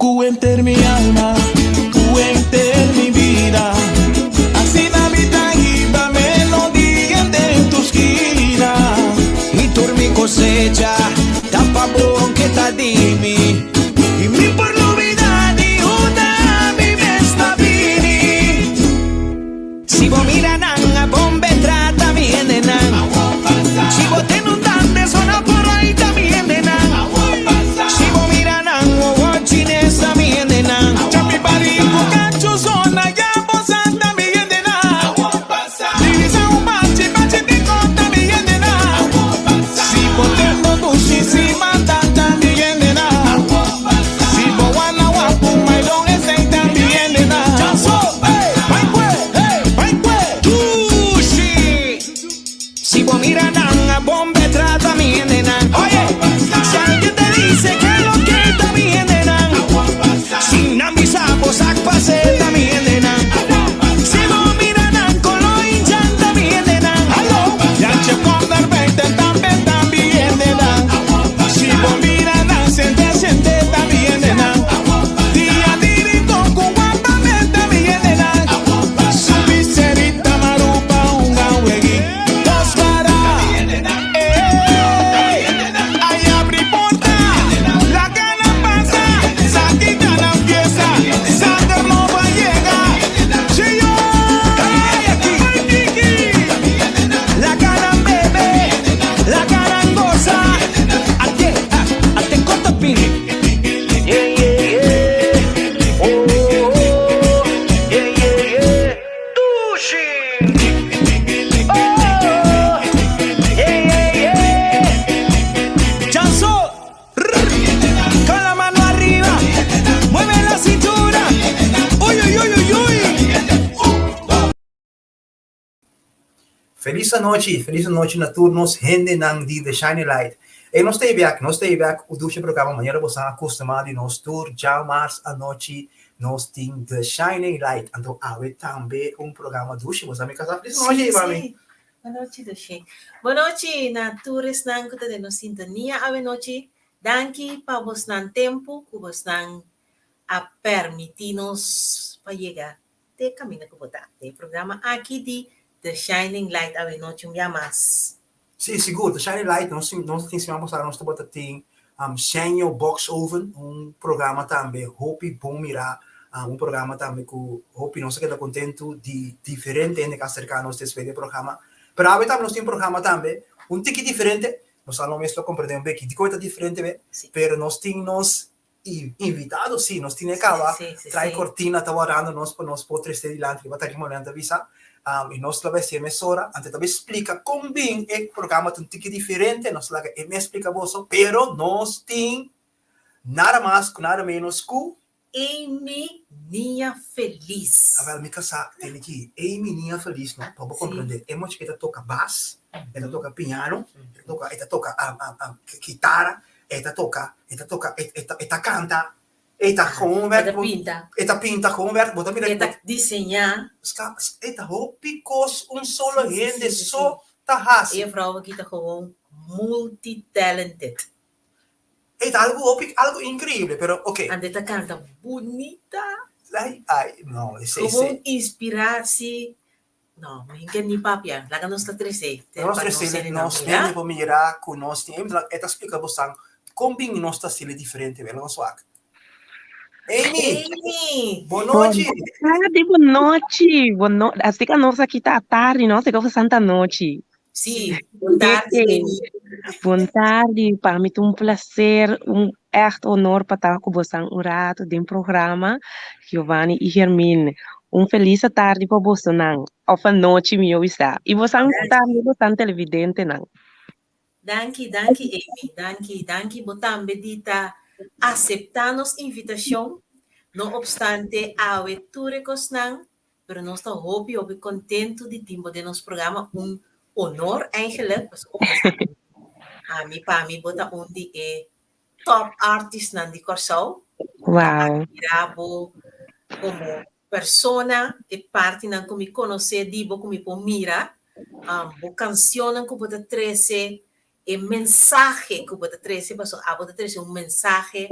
Tú enter mi alma, tú enter mi vida. Así na vida iba melodía de tus esquina. Mi tur mi cosecha, tapa bom que ta di mi. Y mi por lo vida di una mi mesta vini. Si vos mira nanga bombe trata bien de nang. Si vos ten un dante zona por ahí también de nang. Si vos mira nang o watchines también de nang. Chapi pari cucacho zona ya vos también de nang. Divisa un bache te conta también de nang. Si vos ten dos duchis si matan también de nang. Si vos wanna wapu my long estate también de nang. Si vos mira nanga bombe trata también de nang. Oye, si alguien te dice que lo que también de nang. Sin ambisa vos pase también de nang. Si vos mira nang con lo hinchan también de nang. Ya che con dar 20 también de nang. Si vos mira nang siente también de nang. Día diri con guapa también de nang. Su miserita marupa un gawegi. Feliz noite noturnos, gente nang di The Shiny Light. E nós stay back, o duche programa maneira você acostumado e nós tour já mais a noite nós tem The Shiny Light. Então, ave também programa duche, você me casar feliz noite, mami. Boa noite, duche. Boa noite, na tours nang kuta de nos sintonia ave noite. Danke pa vos nan tempo, que vos nan a permitir-nos para chegar de caminho que botar. Tem programa aqui de The Shining Light ave noite mais. Sim, seguro. The Shining Light, nós ensinamos a nós botar tem Shenyo Box Oven, programa também, Hopi bom mirar, programa também que Hopi nós queda contento de diferente em que acercarnos desse programa. Pero a também nós tem programa também, tique diferente, nós não mesmo compreendemos bem que de coisa diferente, pero nós temos invitados, sim, nós temos que trazer cortina, trabalhando nós para nós poder ter diante, bater momento avisa. E nós vamos ser emissora, antes também explica como bem é o programa tem um tique diferente, nós lá que me explica você, pero nós tem nada mais, nada menos que Amy Ninha Feliz. A ver, me casa tem aqui Amy Ninha Feliz, não? Para compreender, é muito que ela toca bass, ela toca piano, ela toca guitarra, ela canta. Eta gewoon werk. Eta pinta gewoon werk. Eta desenhar. Eta hopicos solo gente so tahas. E a vrouw que está gewoon multi-talented. Eta algo incrível, pero okay. And esta canta bonita. Ay, no, Gewoon inspiratie. No, minha ni papia. Laga nos ta 13. Nós 13 nós temos para mirar com nós temos eta explica você como bem nós tá sele diferente, velo swag. Amy, boa noite. Boa noite. Boa noite. Assim que a nossa aqui tá à tarde, nossa, que foi Santa Noite. Sim, boa tarde. Boa tarde, para mim é um prazer, echt honor para estar com você um rato de programa, Giovanni e Germine. Feliz tarde para você, não? Ou a noite, meu está. E você está bastante televidente, não? Danke, Amy. Danke, botar medita. Aceptamos invitação, não obstante a turecos não, pero nós estamos hopi contento de tempo de nosso programa, honor eigenlijk, a mim para mim bota de top artist nan di Corsau. Wow. Mirabo como persona e parte nan como conhecer dibo como mira, bo canção que bota 13 e mensaje que bota 13, pasó a bota 13 un mensaje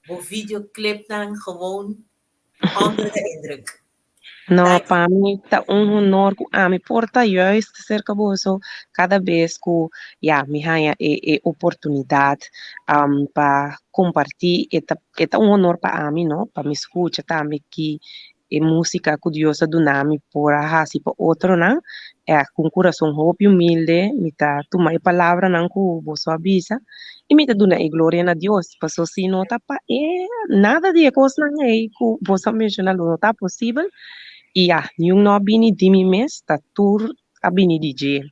Bo videoclip dan gewoon onder de indruk. No, Dank para mim tá honor que a me porta juist ser caboso cada vez que me ganha oportunidade para compartilhar é um honor para mim, não? Para me escutar também que música curiosa do nome por assim para outro, não? É com coração hope humilde, me tá tomar a palavra não que você avisa e me tá dando a glória a Deus, passou se não tá pa nada de coisa não é que você menciona não tá possível. Iya, yung no bini di mi mes, ta tur abini DJ.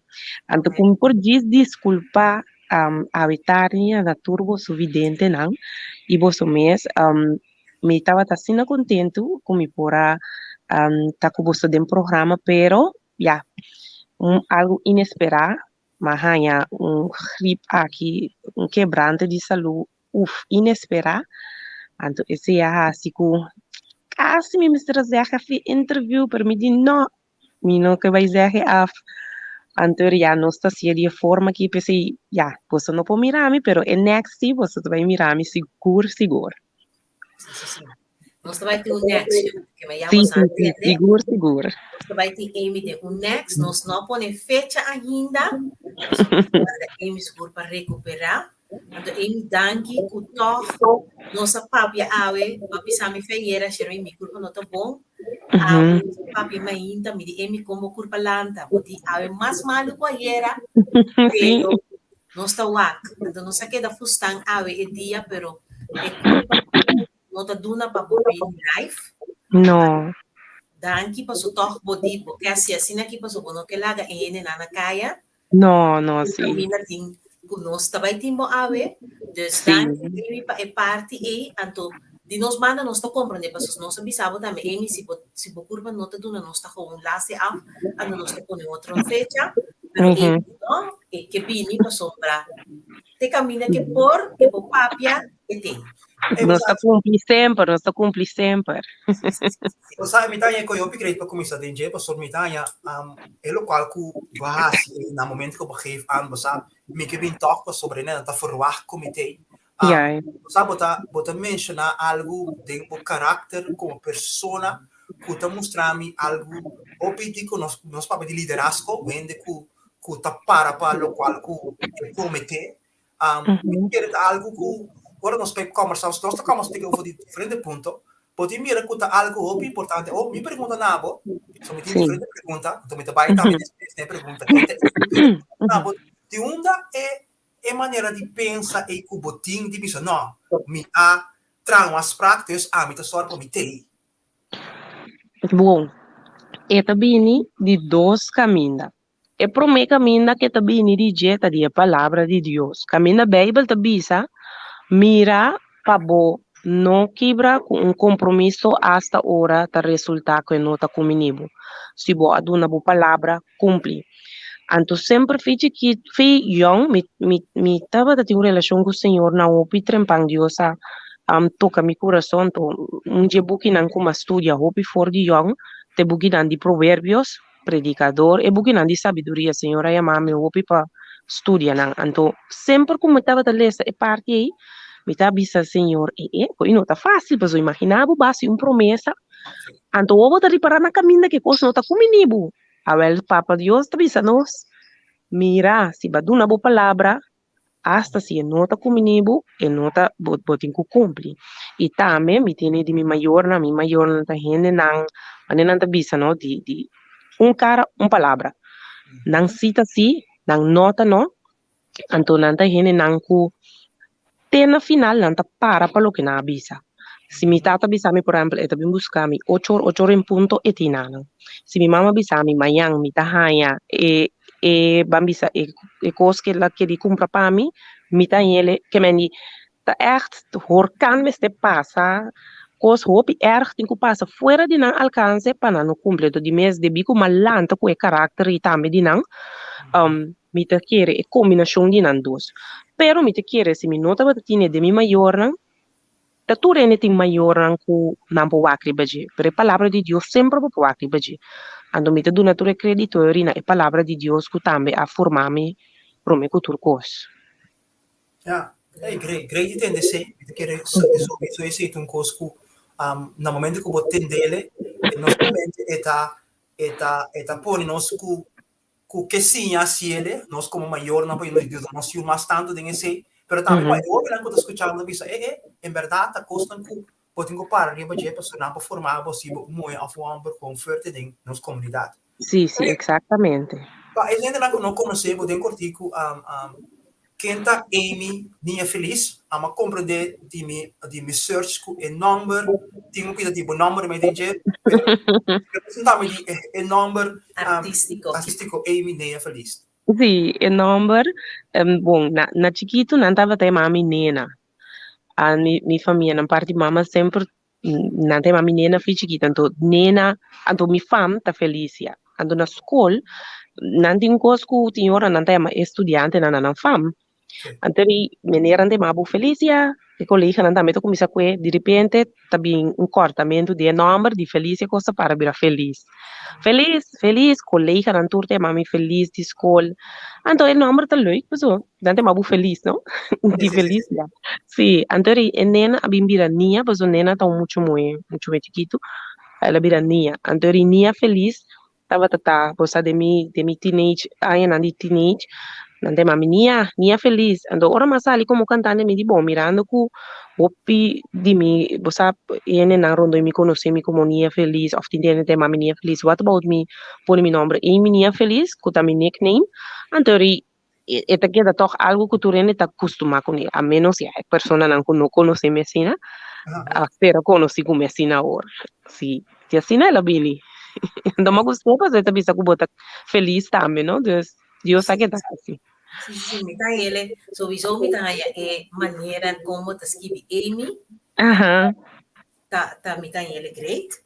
Anto Amém. kung por disculpa awitari na turbo suvidente nang ibo so mes mi tava ta sina contento com mi pora ta kubo so den programa pero algo inesperado mahanya grip aqui quebrante de saúde inesperado anto esse ya asiku quase me zeggen voor interview, per me die no, me no que vai zeggen af. Antor ya no está así de forma que pensei, você não pode mirar me, pero é next sim, você vai mirar me seguro, seguro. Sim. Nós vai ter um next, que me Sim, llamo sim, seguro, seguro. Nós vai ter Amy de um next, nós não põe fecha ainda, nós vamos Amy seguro para recuperar. Então, Amy danke, que toch, nossa papia awe, papi sami feira, xeroi mi curpa não tá bom. Awe, papi mainda, me di Amy como curpa lanta, porque awe mais malo que era, Sim. pero não está wak. Então, não sei que da fustang awe e dia, pero é culpa não tá duna para bobin life. No. Danke para so toch bodi, porque assim aqui para so bono que laga ene na kaya. No, sim. Mina ting kunos tabay timbo awe, dus Sim. danke Amy pa e party anto di nos manda nos to comprende pasos nos abisabo também Amy si bo curva não te duna nos ta gewoon lasse af, ando nos te pone outra fecha, pero Amy no, que bini pa sombra. Te camina que por que bo papia e tem. Não está cumpli sempre. Você sabe, mitanya ko yung pigreet pa kumisa din je, pastor mitanya, elo qual ku bahas na momento que eu begeef aan, basa, me que vim talk sobre né, tá forward comité. Sabe, bota mencionar algo de o caráter como persona, que tá mostrar-me algo, opítico, nos papel de liderazgo, vende que tá para lo qual que promete, me quer algo que agora nós conversamos, nós tocamos over diferente ponto. Pode me recutar algo muito importante. Ou me pergunta nabo, só me tem diferente pergunta, então me trabalha também nessa pergunta. Nabo, de onde é maneira de pensar e que o botim de pensar, não, me há traumas práticos, me tá só para me ter. Bom, é também de dois caminhos. É para mim caminho que também de jeta de a palavra de Deus. Caminho da Bíblia também, mira para bo não quebra um compromisso hasta hora tá resultar que não tá comigo. Se bo aduna bo palavra cumpre. Então sempre fique que fui young, me tava tendo relação com o Senhor na opi trempang Deus toca mi coração to dia buki nan como estudia opi for de young, te buki nan de provérbios, predicador e buki nan de sabedoria, Senhora e mami opi pa estudia nan. Então sempre como tava da lesa e parte aí me tá bisa senhor ko ino tá fácil mas eu imaginava base promessa anto ovo tá reparar na caminha que coisa não tá comigo a papa Deus tá bisa nós mira se baduna boa palavra hasta se não tá comigo e não tá botin ku cumpre e também me tem de mi maior na tá rende não tá bisa no de cara palavra não cita si não nota no anto não tá rende não ku na final não tá para lo que na avisa. Se mi tata bisami, por exemplo, eta bim buscami 8 horas em ponto e tinana. Se mi mama bisami mayang mi tahaya bambisa cos que la que di compra para mi tahele que mendi ta echt hoor kan me ste passa cos hopi erg tinko passa fuera de nan alcance para no completo de mês de bico malanta com e caráter e tambe de nan mi te quiere e combinação de nan dos. Pero mi te quiere se mi nota batatine de mi maior da tu rene ting maior ku nampo wakri baji. Pero a palavra de Deus sempre po wakri baji. Ando mi te do nature credito orina e palavra de Deus ku tambe a formami pro me ku turcos. Hey, great entender se, que isso é um cosco na momento que você entende, não somente está por nós que sim assim ele, nós como maior não podemos nós ir mais tanto de esse, pero também vai eu que estou escutando isso, em verdade a costa que podem comparar ali para pessoa para formar possível muito a forma com forte de nossa comunidade. Sì, sì, esattamente. A gente não conhece, podem curtir com Kenta Amy Ninha Feliz, ama compreender de mi search ku e number, tenho que tipo number me dice, representame di e number artistico Amy Ninha Feliz. Sì, il numero, bom, na chiquito non stava te mami nena. A mi famiglia, na parte mamma sempre, non te mami nena fi chiquita, anto nena, anto mi fam ta felicia. Anto na school, non tin cosco tin ora non te ma studiante non fam. Sì. Anteri menerande mabu Felicia, e collega andamento come sa que di repente tabi un cortamento di numero di Felicia cosa para bira feliz. Feliz, collega nan turte mami feliz di school. Anto il numero ta leuk, so, dante mabu feliz, no? Di Sì. Felicia. Sì, anteri e nena abim bira nia, so nena ta mucho muy chiquito. La bira nia. Anteri nia feliz, tava tata, bosa de mi teenage, ai nan di teenage. Nante mami nia feliz. Ando ora masali como cantante mi di bom mirando ku oppi di mi bosa ene na rondo mi conosce mi como nia feliz of tindene te mami nia feliz. What about me? Pone mi nombre Amy nia feliz, kuta mi nickname. Antori eta queda toch algo que tu rene ta costuma con a menos ya persona non conosce messina. Pero conosci com messina ora. Sì, ti assina la Billy. Ando ma gusto pa zeta bisa ku bota feliz também, no? Dios sabe que tá assim. Sì, Michaele, sowieso Michaele è maniera come ti scrivi Amy, Aham, ta Michaele great.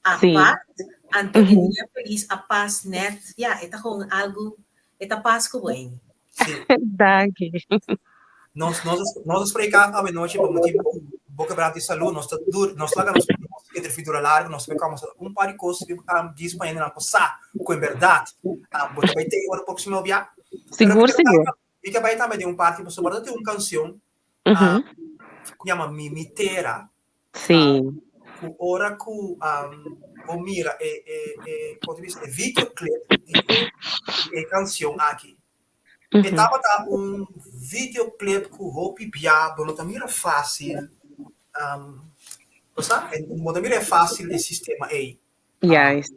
A sim. part, anto enia feliz a pas net, ja, eta gewoon algo, eta pas ko bem. Sì. Verdade. Nós explicamos a noite por motivo boca brava de saúde, nós largamos entre figura larga, nós ficamos par de coisas que diz para ainda não passar com verdade. Você vai ter agora próximo dia. Seguro, seguro. Fica vai também de parte para sobre ter uma canção que chama Mimitera. Sim. Com hora com o mira pode dizer videoclip de canção aqui. Estava um videoclip com Hopi Biabo, não também era fácil. Não também é fácil o sistema aí. Yes.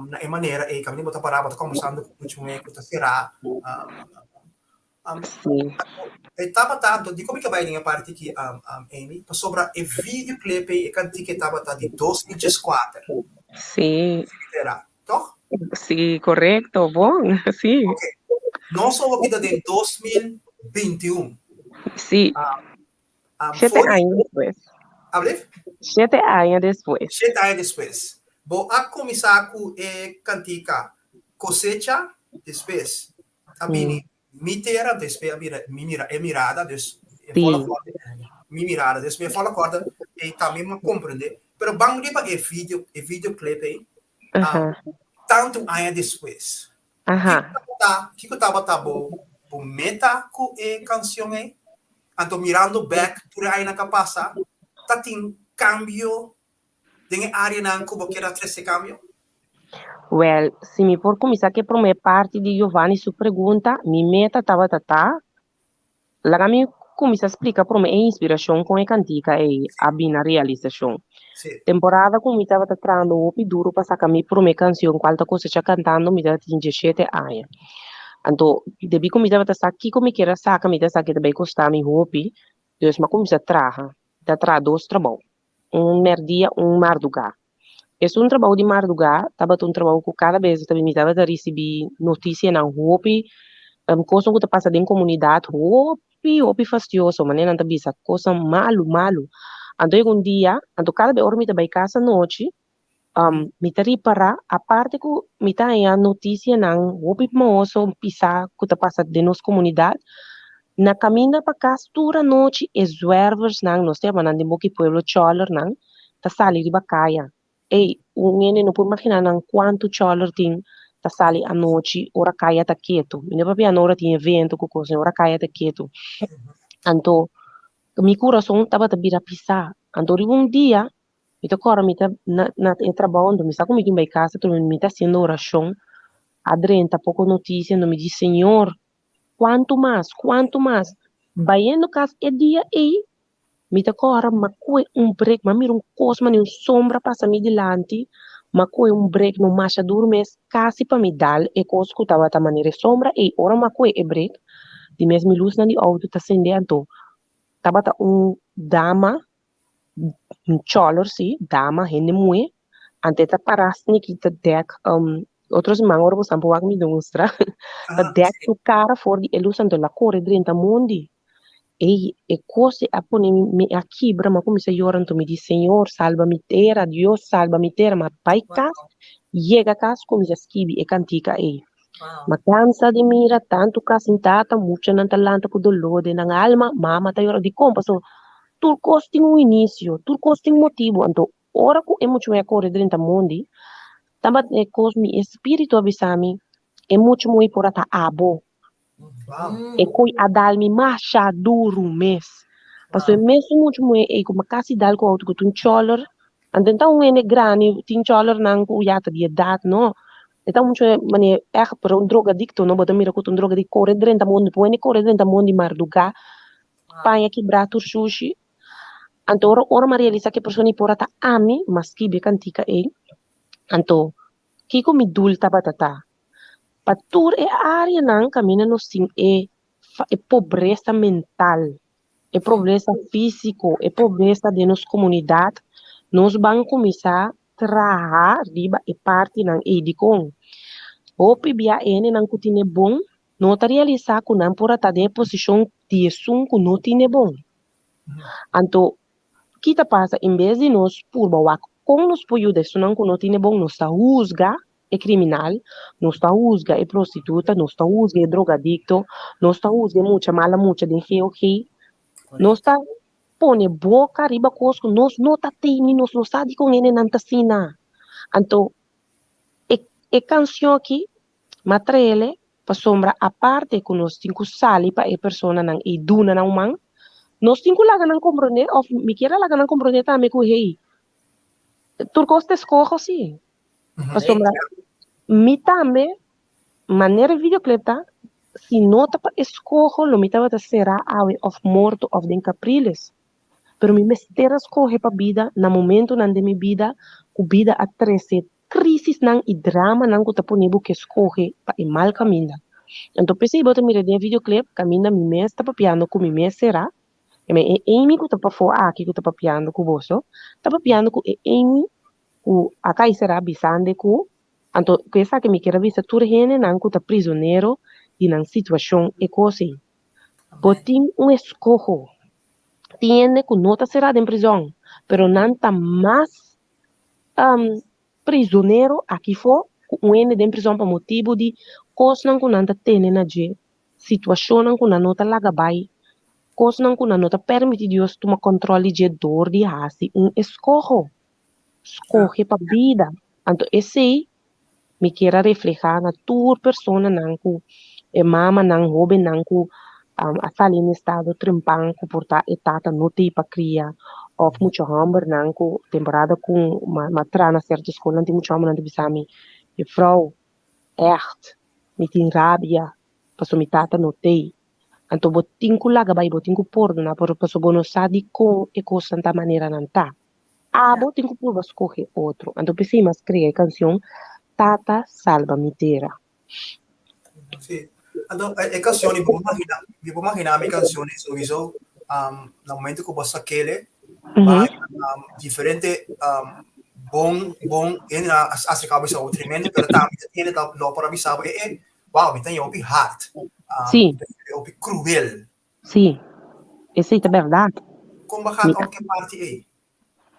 Na maneira aí, kami mo parava conversando com o chumé que será. Sim. Estava tanto, de como que vai a parte aqui, Amy, sobre o videoclip e canti que estava de 2004. Sim. Era, toch? Sim, correto, bom, sim. Okay. Nós somos aqui de 2021. Sim. 7 anos depois. Abre? 7 anos depois. 7 anos depois. Vou a começar com cantica cosecha depois. A mitera depois a mirada depois. Mi mirada depois fala corda e também me compreender. Pero bang di pa e videoclip aí. Tanto anos depois. Que estava tabo meta com a canção aí. Ando mirando back por aí na capasa. Tá tem cambio de área na Cuba que era esse cambio? Well, se me for começar que por minha parte de Giovanni sua pergunta, minha meta estava lá me começa a explicar por minha inspiração com a cantica e a bina realização. Sim. Temporada como me estava tratando o duro para sacar minha primeira canção, qual coisa já cantando, me estava tinha 7 anos. Então, depois que me estava aqui como que era saca, me estava aqui também custar me hopi, Deus me começa a trazer 2 trabalhos. Merdia, mardugar. Esse trabalho de mardugar, estava um trabalho que cada vez também me estava a receber notícia na hopi, coisa que passa em comunidade, hopi fastioso, mas não também essa coisa malo. Então, um dia, cada vez me estava em casa à noite, me para a parte que me está a notícia não hopi moço pisar que passa de nossa comunidade na caminho para casa toda noite e zwervers não nós temos na democracia pueblo choler não tá sali de bacaia e não pode imaginar não quanto choler tem tá sali à noite ora caia tá quieto minha própria hora tem evento com coisa ora caia tá quieto então mi coração estava a virar pisar. Então, um dia, eu agora me tá na trabalhando, me está comigo em casa, tu me está fazendo oração, adrenta pouco notícia, não me diz, Senhor, quanto mais, vai no caso, é dia aí, me tá agora, mas coi break, mas mira coisa, mas sombra passa me delante, mas coi break, não marcha dormir, quase para me dar, e coisa que estava da maneira sombra, e ora, mas coi break, de mesmo luz na de auto, tá acendendo, tava dama, cholor si dama hende mue ante ta paras ni kita dek outros mangor bo sampo wak mi demonstra ta dek tu cara for di elusan la core drenta mondi e cose apone me aqui brama como se lloran tu me di Senhor salva mi terra Dios salva mi terra ma pai cas llega cas como se skibi e cantica ma cansa de mira tanto cas intata mucha nan talanta ku dolode nang alma mama ta yora di compa so turcos tem um início, turcos tem um motivo. Então, ora que é muito mais correr dentro do mundo, também é cosmi espírito avisami, é muito mais por ata abo, é coi adalmi marcha duro mês. Passo é mesmo muito mais é como casi dal com outro que um choler, então é grande, tem choler não com yata de idade, não. Então muito é mane é para um drogadicto, não bota mira com um drogadicto correr dentro do mundo, põe correr dentro do mundo marduga, panha quebrar sushi. Anto ora realiza que persona por ata ami maski be cantica anto kiko mi dulta batata patur e área nan camina no sim e pobreza mental e pobreza físico e pobreza de nos comunidade nos van começar trabalhar riba e parte nan edicon opi bia ene nan kutine bom no ta realiza ku nan por ata de posição de sun ku no tine bom anto kita passa em vez de nós por bawa com nos poiude sunan que não tem bom nos juzga é criminal nos juzga é prostituta nos juzga é drogadicto nos juzga muita mala muita de que nos tá pone boca riba cosco nos não tá temi nos não sabe com ele nantasina então é canção aqui matrele pa sombra a parte que nós tem que sali pa e persona nang e duna nang man nós temos que lá não compreender ou me queira lá não compreender também que hey turcos te escojo sim para sombra me também maneira videoclipta se nota para escojo lo me tava será ave of morto of den capriles pero me mestera escoge para vida na momento na de minha vida ku vida a 13 crisis nang e drama nang ku taponibu que escoge para e mal caminha então pensei bota mira de videoclip caminha me mesta para piano com me será e Amy ku tapa fo aqui ku tapa piano ku boso tapa piano ku Amy ku akai será bisande ku anto que essa que me quer visa tur hene nan ku ta prisioneiro e nan situação e cosi botin um escojo tiene ku nota será de prisão pero nan ta mais prisioneiro aqui fo ku ene de prisão por motivo de cos nan ku nan ta tene na je situação nan ku nan nota lagabai cos não kuna nota permite Deus tomar controle de dor de hasi escoge para vida então esse me quer reflejar na tua persona não ku e mama não jovem não ku a sali no estado trimpang ku porta etata noti para cria of muito hamber não ku temporada com matra na certa escola não tem muito hamber não bisami e frau echt me tem rabia passo me tata notei anto botin ku laga bai botin ku pordona por paso bono sadi com e cosa tanta maneira nanta botin ku por escoge outro anto pensei mas cria canção Tata Salva Mi Terra sì então é canção de vou imaginar minha canção sowieso no momento que você quer vai diferente bom ele as cabeça o tremendo pero também ele tá lo para avisar wow me tem opi hard sim opi cruel sim essa é a verdade como baixar a que parte aí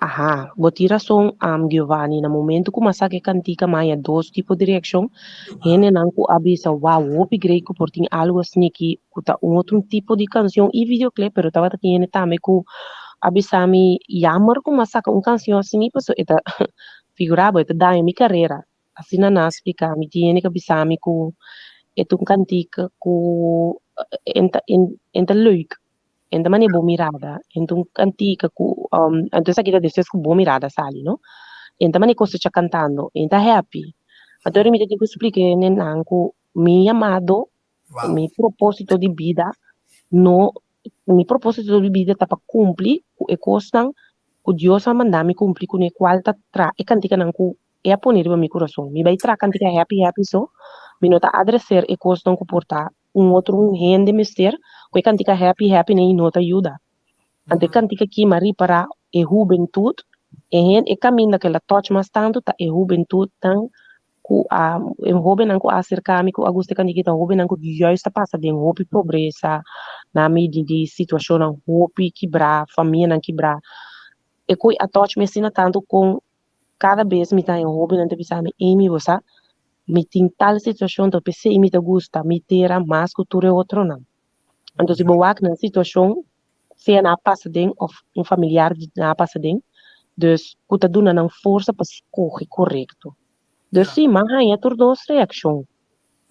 aha botira song Giovanni na momento que masake cantica maya dos tipo de reação hene nan ku abisa wow opi grei ku portin algo sneaky ku ta outro tipo de canção e videoclip pero tava aqui hene também ku abisami yamar ku masaka canção assim paso eta figurava eta da minha carreira assim na explicar me tiene que abisami ku cantica ku enta leuk Então, mas é boa mirada. Então, antiga, então, essa aqui é desses com boa mirada, sabe, não? Então, mas é coisa que cantando. Então, happy. Então, eu me digo, expliquei, né, nanco, mi amado, Uau. mi propósito de vida, no, mi propósito de vida tá para cumprir, e coisa que Deus a mandar me cumprir com o qual tá tra, e cantica nanco, é a poner no meu coração. Me vai tra cantica happy, happy, so, me nota adresser e coisa não comportar outro rende mister, que cantica happy, happy, nem nota ajuda. Ante cantica aqui, Maria, para a juventude, e caminho daquela touch mas tanto, tá a juventude, tão, ku jovem não acercar-me com Augusto Candiquita jovem não já está passando em roupa pobreza na medida de situação não roupa quebrar família não quebrar e coi a touch me ensina tanto com cada vez me tá em roupa não te pensar me emi você me tem tal situação do PC me te gusta me terá mais cultura outro não então se boa na situação se na passa dentro ou familiar na passa dentro dus kuta duna não força para escorrer correto. Dus sim, mas aí é duas reações,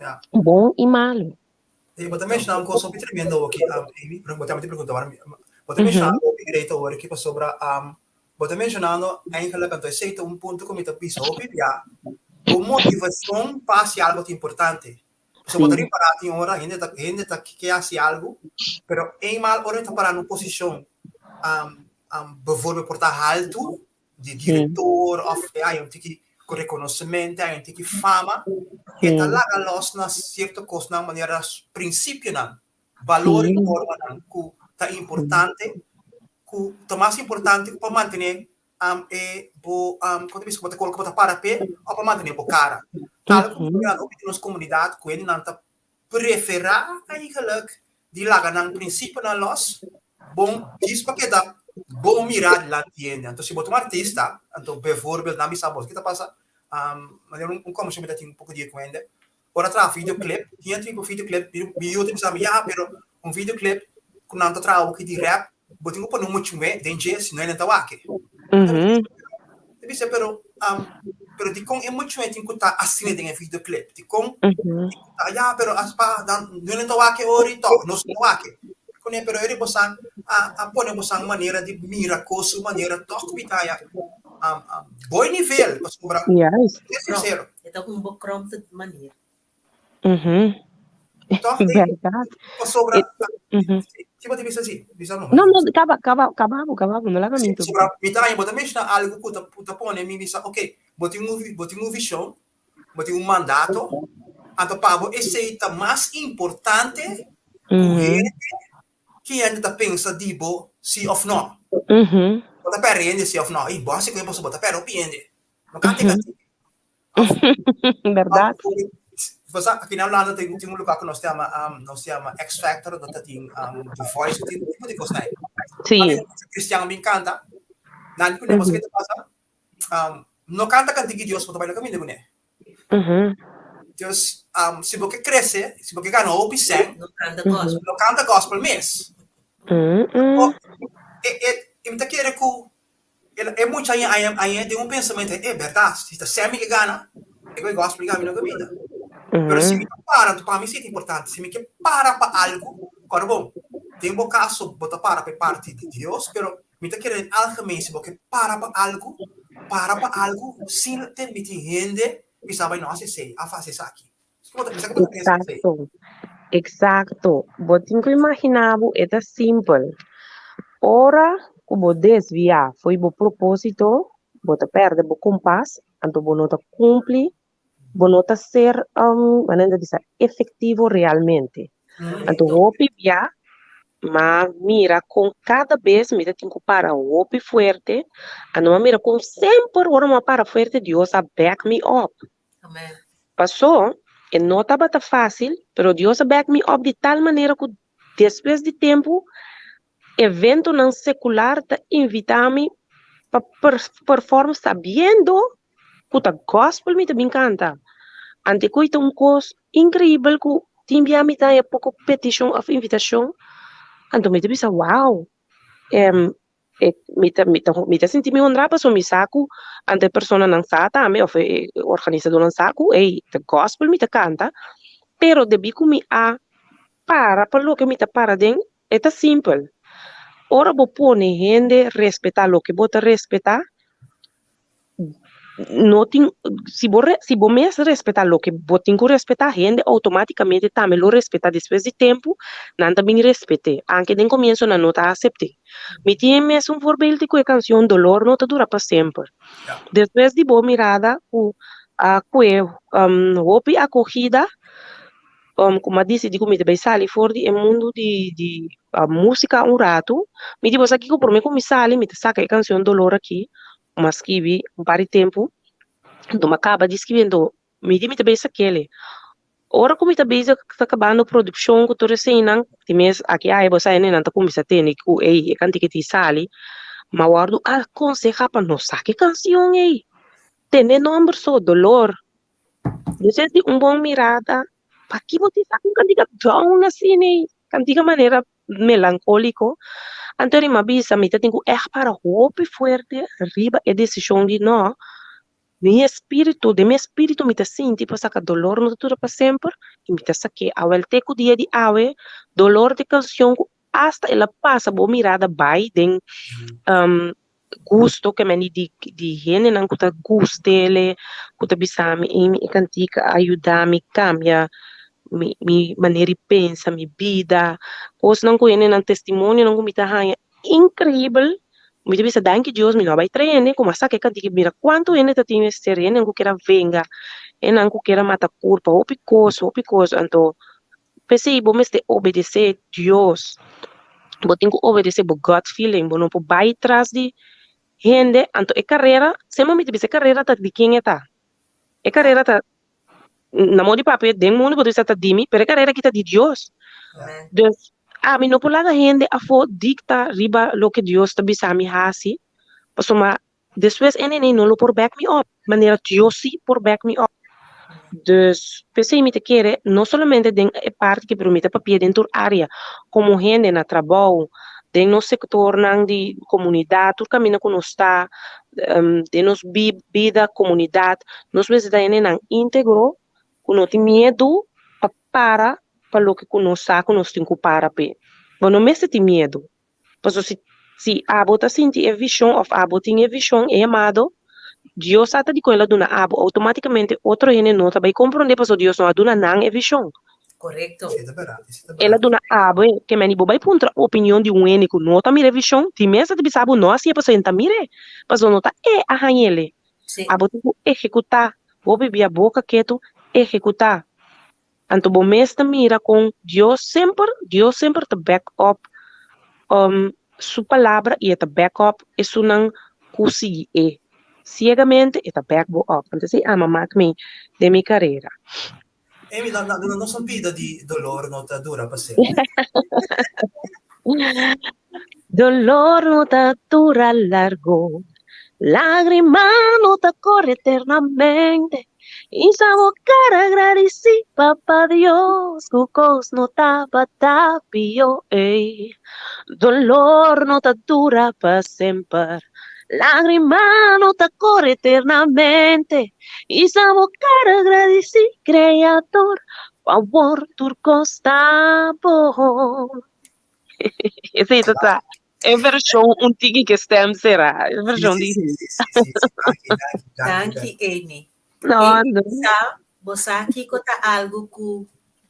Yeah. bom e malo. E vou também chamar um coisa sobre tremendo aqui, Amy, vou também te perguntar agora, vou também chamar o direito agora aqui para sobre, vou também chamando ainda quando eu sei ponto como está piso, o PPA, a motivação para ser algo importante. Se vou ter para tem hora ainda tá que hace algo, pero em mal hora está para uma posição, bijvoorbeeld portar alto de diretor of aí um tiki com reconhecimento, aí um tiki fama, que tá lá los na certa coisa na maneira princípio não, valor e forma não, que tá importante, que tá mais importante para manter quando você pode colocar para pé ou para manter o cara. Algo que na nossa comunidade que ele não tá preferar eigenlijk die laga nang princípio na los bom diz para que dá bom mirar lá tienda. Então se botar um artista, então bijvoorbeeld na missa boss, que tá passa mas eu não como chama um pouco de coenda. Ora tra videoclip, tinha tipo videoclip, eu te pensava, pero um videoclip com não tá trau que de rap, botinho para não muito bem, DJ, se não é então aqui. Deve pero pero di kong muito bem que tá assim de videoclip, di kong pero aspa não é então aqui ori to, não sei aqui. Quando pero ele bosan pone bosan maneira de mira coisa, maneira toque pitaya. Bom nível, para sobrar. Yes. É sincero. Então, um bom cromp de maneira. Então, verdade. Para sobrar. Tipo de vista assim, não, acabava, não leva muito. Sobrar, me tá aí, bota mesmo algo puta pone, me visa, ok, botei um visão, botei um mandato, então para esse é mais importante que ainda pensa dibo se ou não. Bota perde se ou não, e bossa que eu posso botar perde piende. Não cante cante. Verdade. Você aqui na Holanda tem um lugar que nós chama X Factor, dat tem The Voice, tem tipo de coisa aí. Sim. Cristiano me encanta. Nani kunya mas kita passa. No canta cantiga Deus para trabalhar comigo, né? Deus, se você cresce, se você ganha o pisang, no canta gospel mesmo. E me quer que muito aí tem um pensamento, é verdade, se está sempre que ganha, é gospel que ganha na vida. Pero se me para mim isso é importante. Se me que para algo, claro, bom, tem um caso, bota para parte de Deus, pero me está querendo algemeen, se você para algo, sem ter me rende, e sabe não sei, a fazer isso aqui. Exato. Botinho que imaginava é simples. Ora, como desviar, foi o propósito, bota perde o compasso, então bonota cumpre. Bonota ser maneira de ser efetivo realmente. Então, o já, mas mira com cada vez me tem que parar o forte, a não mira com sempre uma para forte Deus a back me up. Amém. Passou, e não estava tão fácil, pero Deus a back me up de tal maneira que depois de tempo, evento não secular te invitar-me para performar sabendo que o gospel me encanta. Ante que é coisa incrível que tinha me dá pouco petition of invitation. Então me pensa, wow. Me senti me honrada so me saco ante persona não sata, me organizador não saco, the gospel me canta, pero debi que me para lo que me para den, é simples. ora bo pone gente respetar lo que bota respetar, no tin, si bo mes respetar lo que botin que respetar gente automaticamente também lo respeta depois de tempo não também respete anche den comienzo na nota acepte me tinha mes um voorbeeld com a canção Dolor não te dura para sempre Ja. depois de boa mirada o a que hopi acogida como disse de comida sali for di mundo de música rato me digo aqui que por mim como sali me saca a canção Dolor aqui mas que vi par de tempo então acaba descrevendo me diz também aquele ora como também está acabando a produção que tu recém times aqui aí você nem nanta como se tem que o ei canti que te sali mas guardo aconselha para não saque canção aí tem nome só dolor depois de bom mirada para que você saque um cantiga down assim né cantiga maneira melancólico anterior uma vez me tenho para hope forte arriba a decisão de não de meu espírito me senti para sacar dolor no tudo para sempre e me saquei a teco dia de awe dolor de canção hasta ela passa boa mirada vai den gusto que me de gente não kuta gustele kuta bisa me cantica ajudar me cambia mi maneira de pensa mi vida os não conhecem não testemunho não me tá incrível me bisa danke Deus me não vai treinar como essa que cantica mira quanto ele tá tendo esse terreno não queira venga e não queira matar culpa o picoso então pensei bom mas de obedecer Deus vou ter que obedecer por God feeling vou não por vai atrás de gente então a carreira sempre me bisa carreira tá de quem tá a carreira tá na mão de papel den mundo pode estar de mim pero a carreira que tá de Deus Amen. dus a mim não polaga gente a for dicta riba lo que Deus tá bisa me hasi passo ma depois ele não lo por back me up maneira Deus sim por back me up dus pensei me te querer não somente den a parte que permite papel dentro área como gente na trabalho de no sector nang de comunidade tudo caminho que nós está de nos vida comunidade nós precisamos nang íntegro que não tem medo para lo que nós sabe que nós temos que para pe mas não mesmo tem medo porque se a bota sente a visão of a bota tem a visão é amado Deus está de coisa dona abo automaticamente outro gente não vai compreender porque Deus não dona nang a visão Correcto. Isso é verdade. ela dona abo que me nibo vai puntra opinião de um único nota mire visão ti mesa de bisabo não assim para senta mire mas nota é a hanele Sí. abo tu executar vou beber a boca quieto executar anto bom mestre mira com Deus sempre te back up sua palavra e te back up isso não consegui ciegamente e te back up então assim ama me de minha carreira Amy, não são vida de dolor, não tá dura para sempre. dolor no te dura largo, lágrima no te corre eternamente. Y sabocar agradecí, papá Dios, cucos no tapa tapio, ey. Dolor no te dura para siempre, lágrima no te corre eternamente. Y sabocar agradecí, creador, favor turcos tapo. Esse tá. É versão antiga que estamos será. É versão de. Danke, Amy. Não, Você aqui conta algo que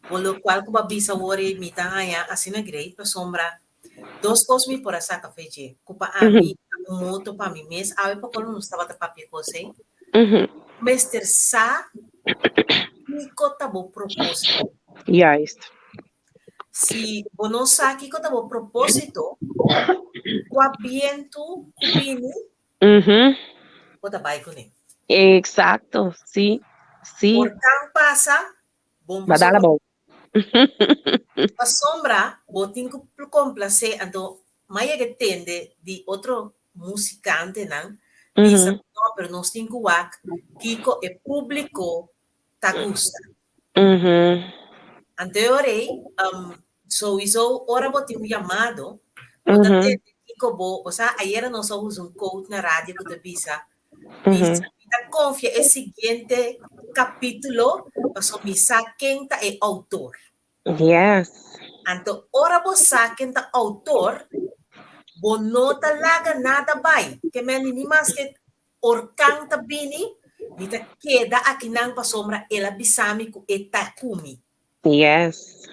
pelo qual que babisa wori mi tangaya asina grey pa sombra dos coisas me por essa café je cupa a mim moto para mim mês ave pa quando não estava papel coisa Mr. Sa me conta bo propósito yes. se bono sa aqui conta bo propósito qua viento cubini conta vai com ele Exacto, sí, sí. por tan pasa bom Badala bom. A sombra, botin ko complacer, então, mais que tende de outro musicante, não? Diz, não, pero nós temos que o público tá gusta. Anteriormente, sowieso, ora botin chamado, bota tende Kiko bo, o sea, ayer nós usamos quote na rádio que te visa, diz, confia, é seguinte capítulo, pasó mi saquen ta e autor. Yes. Então, ora você saquen ta autor, Bono talaga nada bay. Que men ni mas que orkang tabini, nita queda aqui nang pasombra ela bisami ku etakumi. Yes.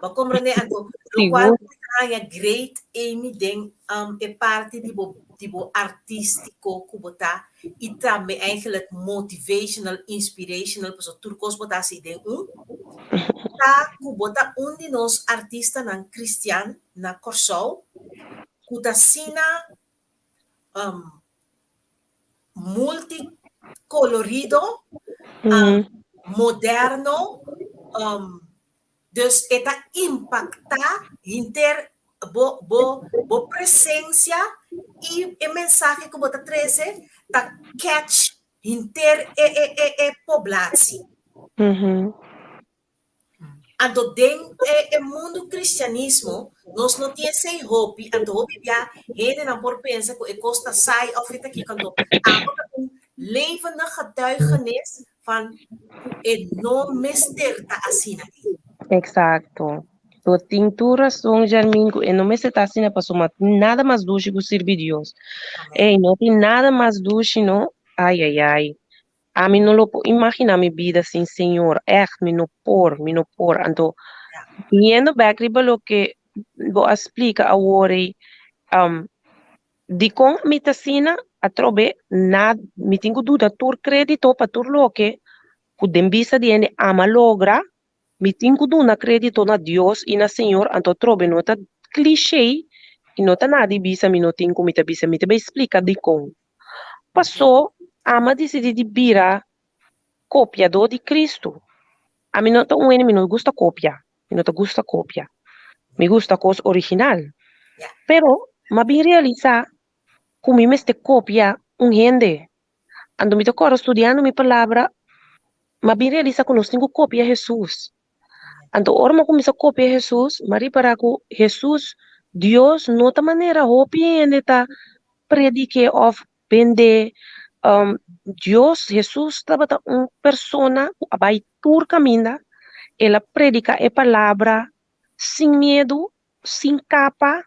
Ba comprende anto, lo qual Sigur. é great Amy den é parte de bo artístico kubota e também eigenlijk motivational, inspirational, pues turcos bota si den ta kubota de nos artista nan Christian na Corsol kuta sina multicolorido, Mhm. moderno, dus eta impacta inter bo presencia e mensaje que bota 13 ta catch inter populatie. Mhm. Ando den e mundo cristianismo nós não tinha sem hope ando hope ja heden dan por pensa que costa sai of het aqui kanto een levende getuigenis van hoe enorme sterkte asina. Exacto. Tu tintura son Jarmingo, e não me se tá assim para somar nada mais doce que servir Deus. Ei, não tem nada mais doce, não? Ai, ai, ai. A mim não lo imagina minha vida sem Senhor. Echt, me não por. Então, viendo back riba lo que vou explica agora, di con mi tasina a trobe na mi tengo duda tur credito pa tur lo que kudem bisa diene ama logra mi tengo duna credito na Dios y na Señor anto trobe nota cliché y nota nadi bisa mi no tengo mi te bisa mi te be explica di con passò ama decidi di bira copia do di Cristo a mi nota un mi no gusta copia mi nota gusta copia mi gusta cos original pero ma bin realiza como me este copia un gente ando me tocou estudiando mi palavra mas bem realiza que nós temos copia Jesus ando orma como essa copia Jesus mari para que Jesus Deus nota maneira hopi ainda tá predique of vende Deus Jesus estava persona abai tur caminha ela predica a palavra sem medo sem capa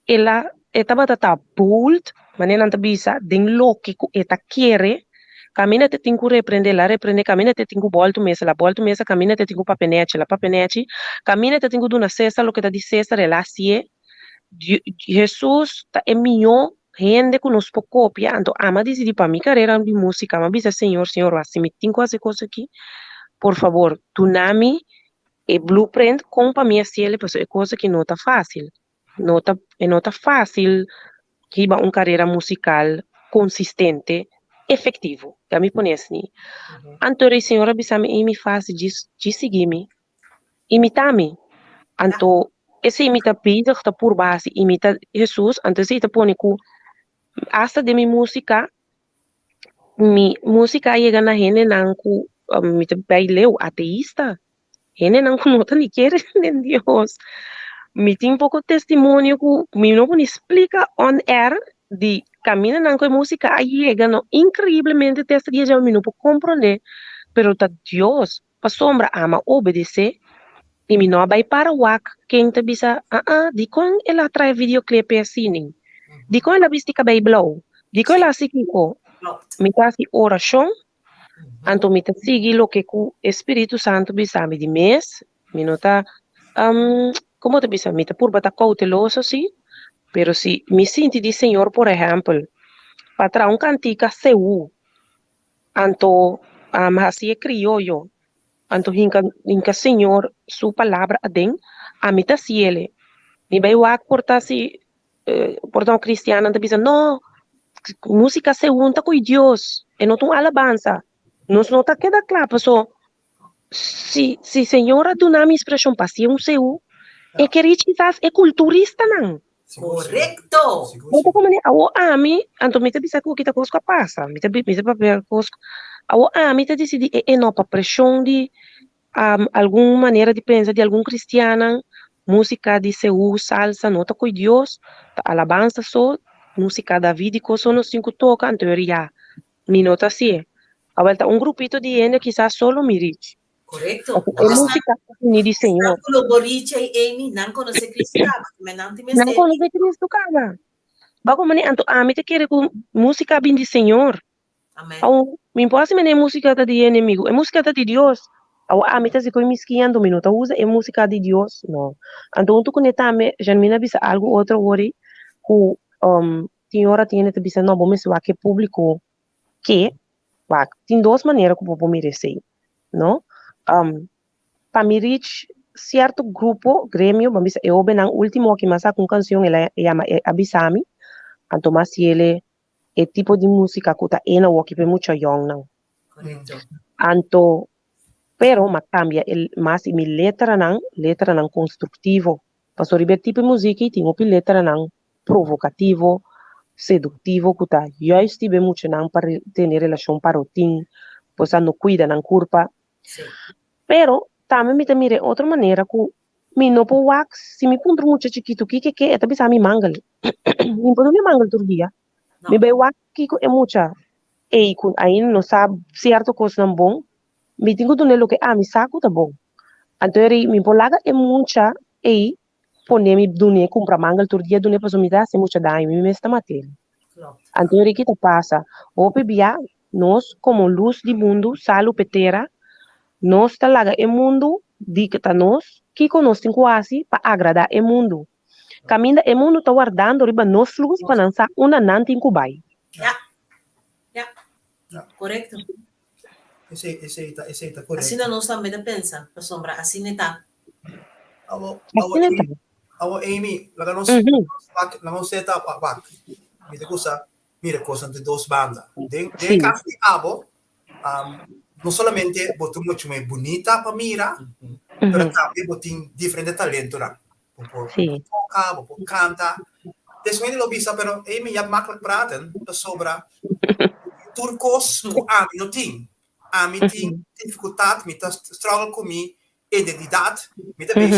ela estava bold maneira não bisa den loki ku eta quiere camina te tengo reprende la reprende camina te tengo volto mesa camina te tengo papenete la papenete camina te tengo duna cesta lo que ta di cesta relacie Jesus ta emio gente que nos copia ando ama decidi para mi carreira de música ama bisa senhor assim me tengo essa coisa aqui por favor tu nami e blueprint com para minha cielo pues é coisa que não tá fácil não tá fácil que iba uma carreira musical consistente, efetivo. Já me conhece, né? Então, a senhora bisame e me faz de seguir-me, imitar-me. Então, esse imita Peter, está por base, imita Jesus, então, se está põe que hasta de mi música chega na gente, não que me baileu ateísta. Gente, não que não tá nem querendo Deus. Me tem pouco testemunho que me não explica on air de caminho na música aí chega no incrivelmente testemunho já me não pode compreender, pero tá Deus pa sombra ama obedecer e me não vai para o ac quem te bisa de com ela traz videoclipe assim de com ela viste que vai blow de com ela assim que me faz oração então me tá seguir lo que o Espírito Santo bisa me de mês me não tá como te bisa, me por bata cauteloso, sí, pero si me sinti di Señor, por ejemplo, para un cantica CU, anto así es criollo, anto hinca Señor, su palabra aden, a mí ta ciele, mi vai wak porta si, porta un cristiano, te bisa, no, música CU, ta coi Dios, e no tu alabanza, nos nota queda claro, so, si Señora do nami expressão pasia un CU, e que quizás é culturista não. Correcto. Então como né, ao ami, anto me te bisa que kita conosco passa, me te papel conosco. Ao ami te decidi é não para pressão de alguma maneira de pensar de algum cristiano, música de seu salsa, nota com Deus, alabanza só, música davídico só nos cinco toca, então já me nota assim. A volta grupito de gente quizás solo me reach. Correcto. É música ni de Senhor. Não colaboriche Amy, não conhece Cristo, mas não te Não conhece Cristo, cara. Bago mani anto ami te querer com música bem de Senhor. Amén. Au, me pode me música tá de inimigo, é música tá de Deus. Au ami te se coi misquiando minuto, usa é música de Deus, não. Então tu conecta me, já me bisa algo outro hori, ku senhora tiene te bisa não, bom me suar que público que, wak, tem duas maneiras que vou merecer, não? Para me reach certo grupo, grêmio, mas eu bem na último que massa com canção ela chama Abisami, então mas ele é tipo de música que tá ena o que é muito young não. Correcto. Então, pero ma cambia el mas mi letra nan construtivo. Paso ribe tipo de música tem uma letra nan provocativo, sedutivo, que tá juist tibe muito nan para ter relação para o tim, pois não cuida nan curpa. Sí. Pero também me mire outra maneira que mi no po wax, se me pondro muito chiquito, que é também mi mangal. Me pondo mi mangal todo dia. No. Me vai wax que é mucha. E aí não sabe certo coisa não bom. Me tenho que lo que mi saco tá bom. Então me polaga é mucha e pone me dune compra mangal todo dia dune para me dar se mucha daí me está matando. Klopt. Então que tá passa. O bebia nós como luz de mundo, salo petera, nós talaga é mundo dicta nós que conosco quase para agradar é mundo. Caminda é mundo tá guardando riba nós luz para lançar uma nante em cubai. Correcto. Ese está correcto. Así no nos também pensa, pa sombra, assim não tá. Awo Amy, nagano set up wak. Mira cosa, de dos bandas. De Sí. caso de abo, no solamente botou mucho mais bonita para mira, pero também botou diferente talento lá. Sí. Toca, canta. Deswegen lo bisa, pero Amy, je hebt makkelijk praten, sobra. Turcos, ami no ting. Ami ting, dificuldade, me struggle com minha identidade, me tá bem,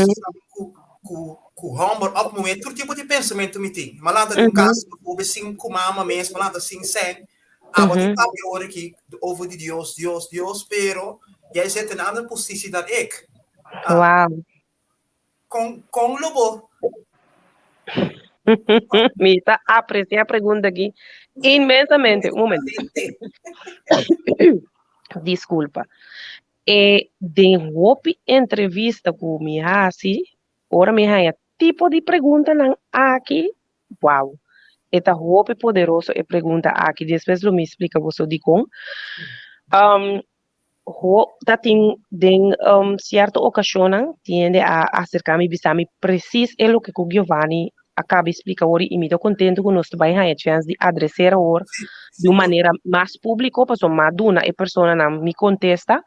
com humor, op momento, todo tipo de pensamento me tem. Mas lá de caso, eu assim com mama mesmo, mas lá assim sem. Agora tem que hora aqui over de Deus, pero jij zit in een andere positie dan ik. Wow. Com lobo. Mita, apreciar a pergunta aqui imensamente. Um momento. Desculpa. De hopi entrevista com me hasi, ora me haya tipo de pergunta nan aqui. Wow. Esta hopi poderoso é pergunta aqui. Depois lo me explica você de com. Dat in certa ocasião tiende a acercar-me bisami preciso é o que o Giovanni acaba de explicar hoje e me estou contente com nós também a chance de adressar agora de uma maneira mais pública, porque maduna a pessoa não me contesta,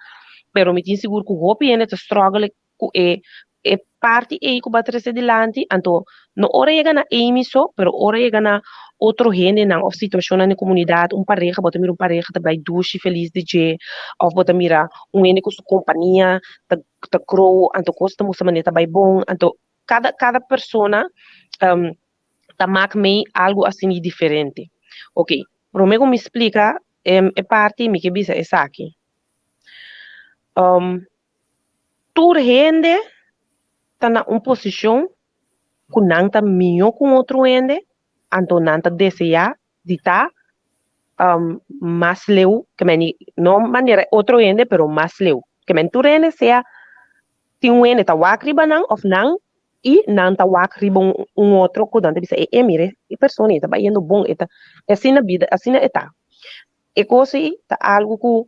pero me tenho seguro que o hopi ainda struggle é parte aí que vai trazer adiante, então não hora chega na emissão, pero hora chega na outro gente na ou situação na comunidade, pareja, bota mira pareja também duche feliz de je, ou bota mira ene com sua companhia, ta crow, então costa muita maneira também bom, então cada pessoa tá me algo assim diferente. Ok, Romero me explica é parte me que bisa é aqui. Tu gente tá na uma posição que não tá melhor com outro ende, então não tá desejar de tá mais leu, que não maneira outro ende, pero mais leu. Que tu ende seja tem ende tá wakriba não ou não e não tá wakriba outro que não bisa mire, a pessoa tá vai indo bom, é assim na vida, assim é tá. E coisa tá algo que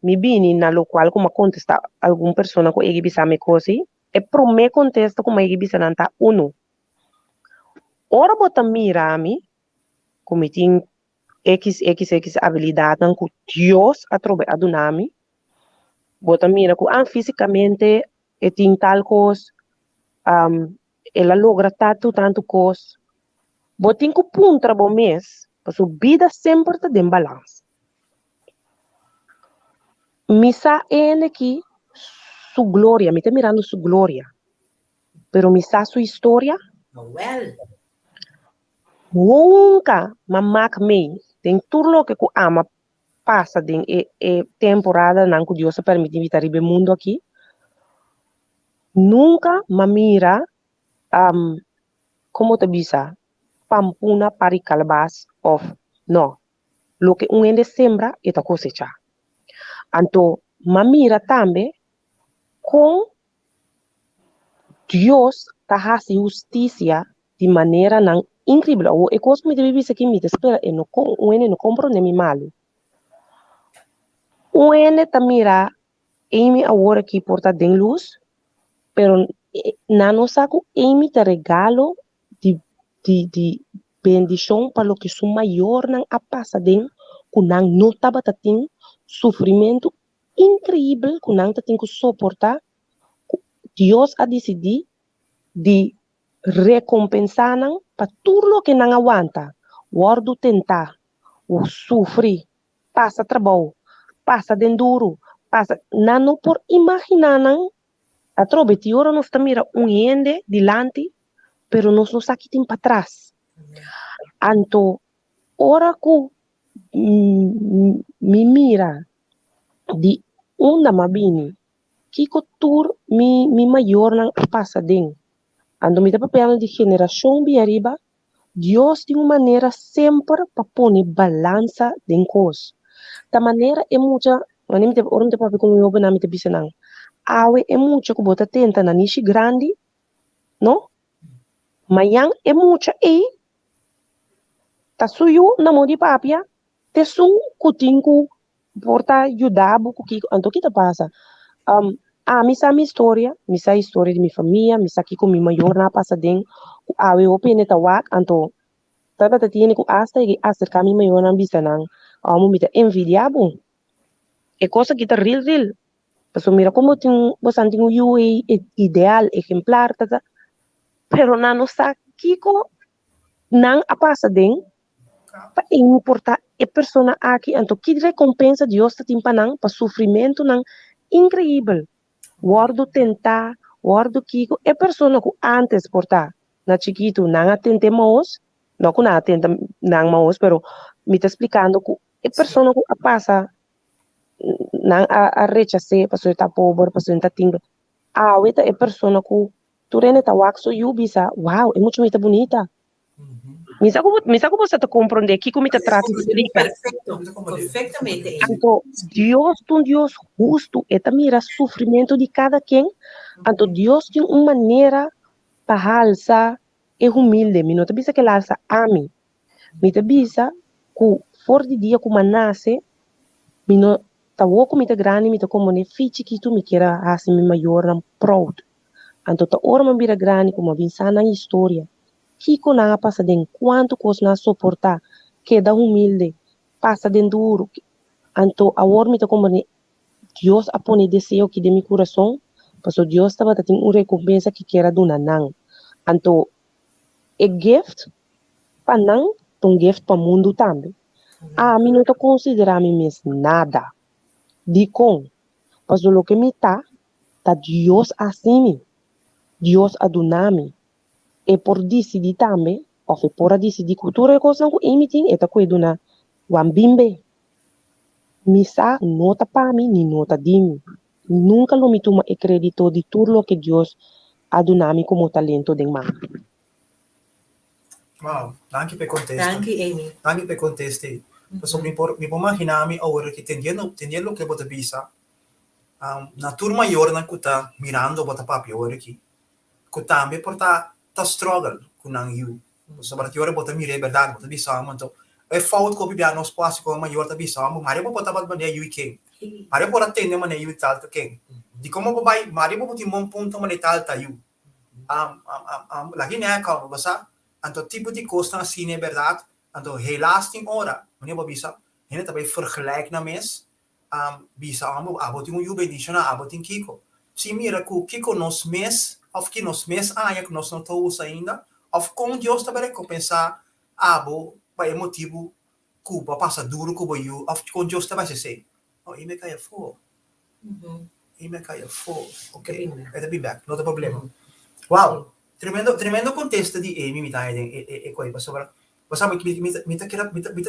me bini na local como contesta alguma pessoa que ele bisa me coisa é pro me contesta como ele bisa não tá uno. Ora bota mira-me, como tem X habilidade que Deus através do nome, bota mira que fisicamente tem tal coisa, ela logra tanto coisa, bota tem que punta bom mês, para sua vida sempre está em balanço. Misa ele aqui, sua glória, me está mirando sua glória, pero misa sua história, Well. nunca mamak me tem tudo que ama passa den temporada não que Deus permite viver no mundo aqui nunca mamira como te bisa pampuna para calabas of no. Lo que un ende sembra eta cosecha. Anto mamira tambe com Dios hace justicia de maneira não incrível. O coisa que me deve aqui me espera é no o ene no compro nem me malo. O ene tamira Amy agora aqui porta den luz, pero não saco Amy te regalo de bendição para lo que su maior não a passa den, que não notava tem sofrimento incrível, que não tem que suportar. Deus a decidir de recompensar para tudo o que não aguanta. Guardo tentar, o sofrer, passa trabalho, passa duro, passa. Não por imaginar, a trobe, tiora nós mira ende dilante, pero nós não aqui tem para trás. Anto, ora que me mira de onda mabini, que tur mi maior não passa den. Ando me dá papel de geração bi arriba, Deus de uma maneira sempre para pôr balança den coisa. Da maneira é muita, mas me ora me papel como eu na me te bisenang. Awe é muita que bota tenta na niche grande, não? Mayang é muita tá suyo na mão de papia, te sum cutinco porta ajudar buco que anto que te passa. Misa a história de minha família, misa aqui com minha maior na passa den, eu opine tawak anto tata tiene ku hasta que acercar minha maior na vista nang, me te envidiabo. É coisa que tá real. Paso mira como tem bastante um UA ideal, exemplar, tata, pero não está aqui com não a passa den, para importar a pessoa aqui, anto que recompensa Deus tá timpanang para sofrimento nang incrível. Guardo tentar, guardo kiko, é pessoa que antes portar na chiquito não atende maus, não que não atende não maus, pero me está explicando que é pessoa que passa não a rechazar, pessoa está pobre, pessoa está tinga. Outra é pessoa que tu rene tá waxo e bisa, wow, é muito bonita. Me sabe você tá compreender que como te trata de explicar. Perfectamente. Então, Deus é um Deus justo, e mira o sofrimento de cada quem. Então, Deus tem uma maneira para alçar e humilde. Me não te bisa que ele alça a mim. Me te bisa que for de dia como nasce, me não tá pouco me te grande, me te como ne fichi que tu me queira assim me maior and proud. Então, tá hora me vira grande como vinsa na história. Kiko na passa den quanto coisa na suportar, queda humilde, passa den duro. Anto agora me tá como Deus apone desejo que de meu coração, porque Deus estava tendo uma recompensa que quer donar não. Anto é gift para não, um gift para o mundo também. Me não tá considerar me mesmo nada. De com, porque o que me tá Deus assim, Deus a donar-me. E por decidir também, ou por decidir cultura e coisa que emitem, é coisa na wambimbe. Misa nota para mim, nem nota de mim. Nunca lo me toma e crédito de tudo o que Deus a donado como talento de mim. Wow, danke per conteste. Danke, Amy. Danke per conteste. Então, me puedo imaginar agora que entendendo o que você pensa, na turma maior na que está mirando o papi agora aqui, que também porta tá struggle com you. Sobre a hora bota mire verdade, bota bisamo, então é falta que o bibia nos passe com maior tá bisamo, Maria bota bota maneira you quem. Maria bota atender maneira you tal quem. De como vai, Maria bota um ponto maneira tal tá you. Lagi né calma, basta. Então tipo de coisa assim é verdade. Então helaas tem hora, maneira bisa. Ele também vergelijk na mes. Bisa aboting you bendition na aboting Kiko. Se mira que Kiko nos mes of que nos mês que nós não estamos ainda, of com Deus também recompensar para emotivo Cuba passa duro Cuba you, of com Deus também se sei, e me cai fogo, ok, é be back, não tem problema. Wow, tremendo contexto de Amy me tá é coisa sobre, você sabe que me tem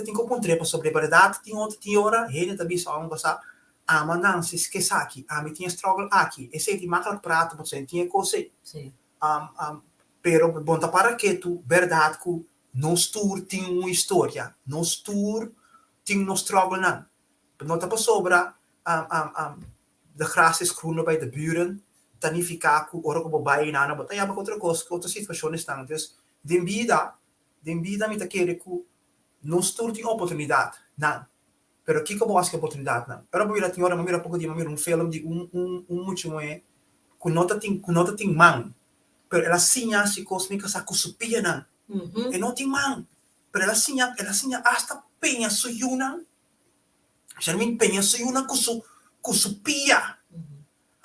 que encontrar sobre verdade tem outra hora, ele também só passar mas não se esqueça aqui, me tinha struggle aqui, esse é de macaco prato, você tinha coisa, pero bom para que tu verdade que Nos tour tem uma história, nos tour tem nos struggle nan. Não tá para sobra de graça groene bij de buren, dan niet ficar com ora como babai nana, mas aí outra coisa, outra situação estão. Então, de vida me tá querer que nos tour tem oportunidade, não. Pero aqui como acho que oportunidade não. Era para vir hora, mira pouco de mira film de muito é que nota tem man. Pero ela sinha se cosmica sa kusupia nan. E não tem man. Pero ela sinha hasta penha suyuna. Já me penha suyuna kusupia.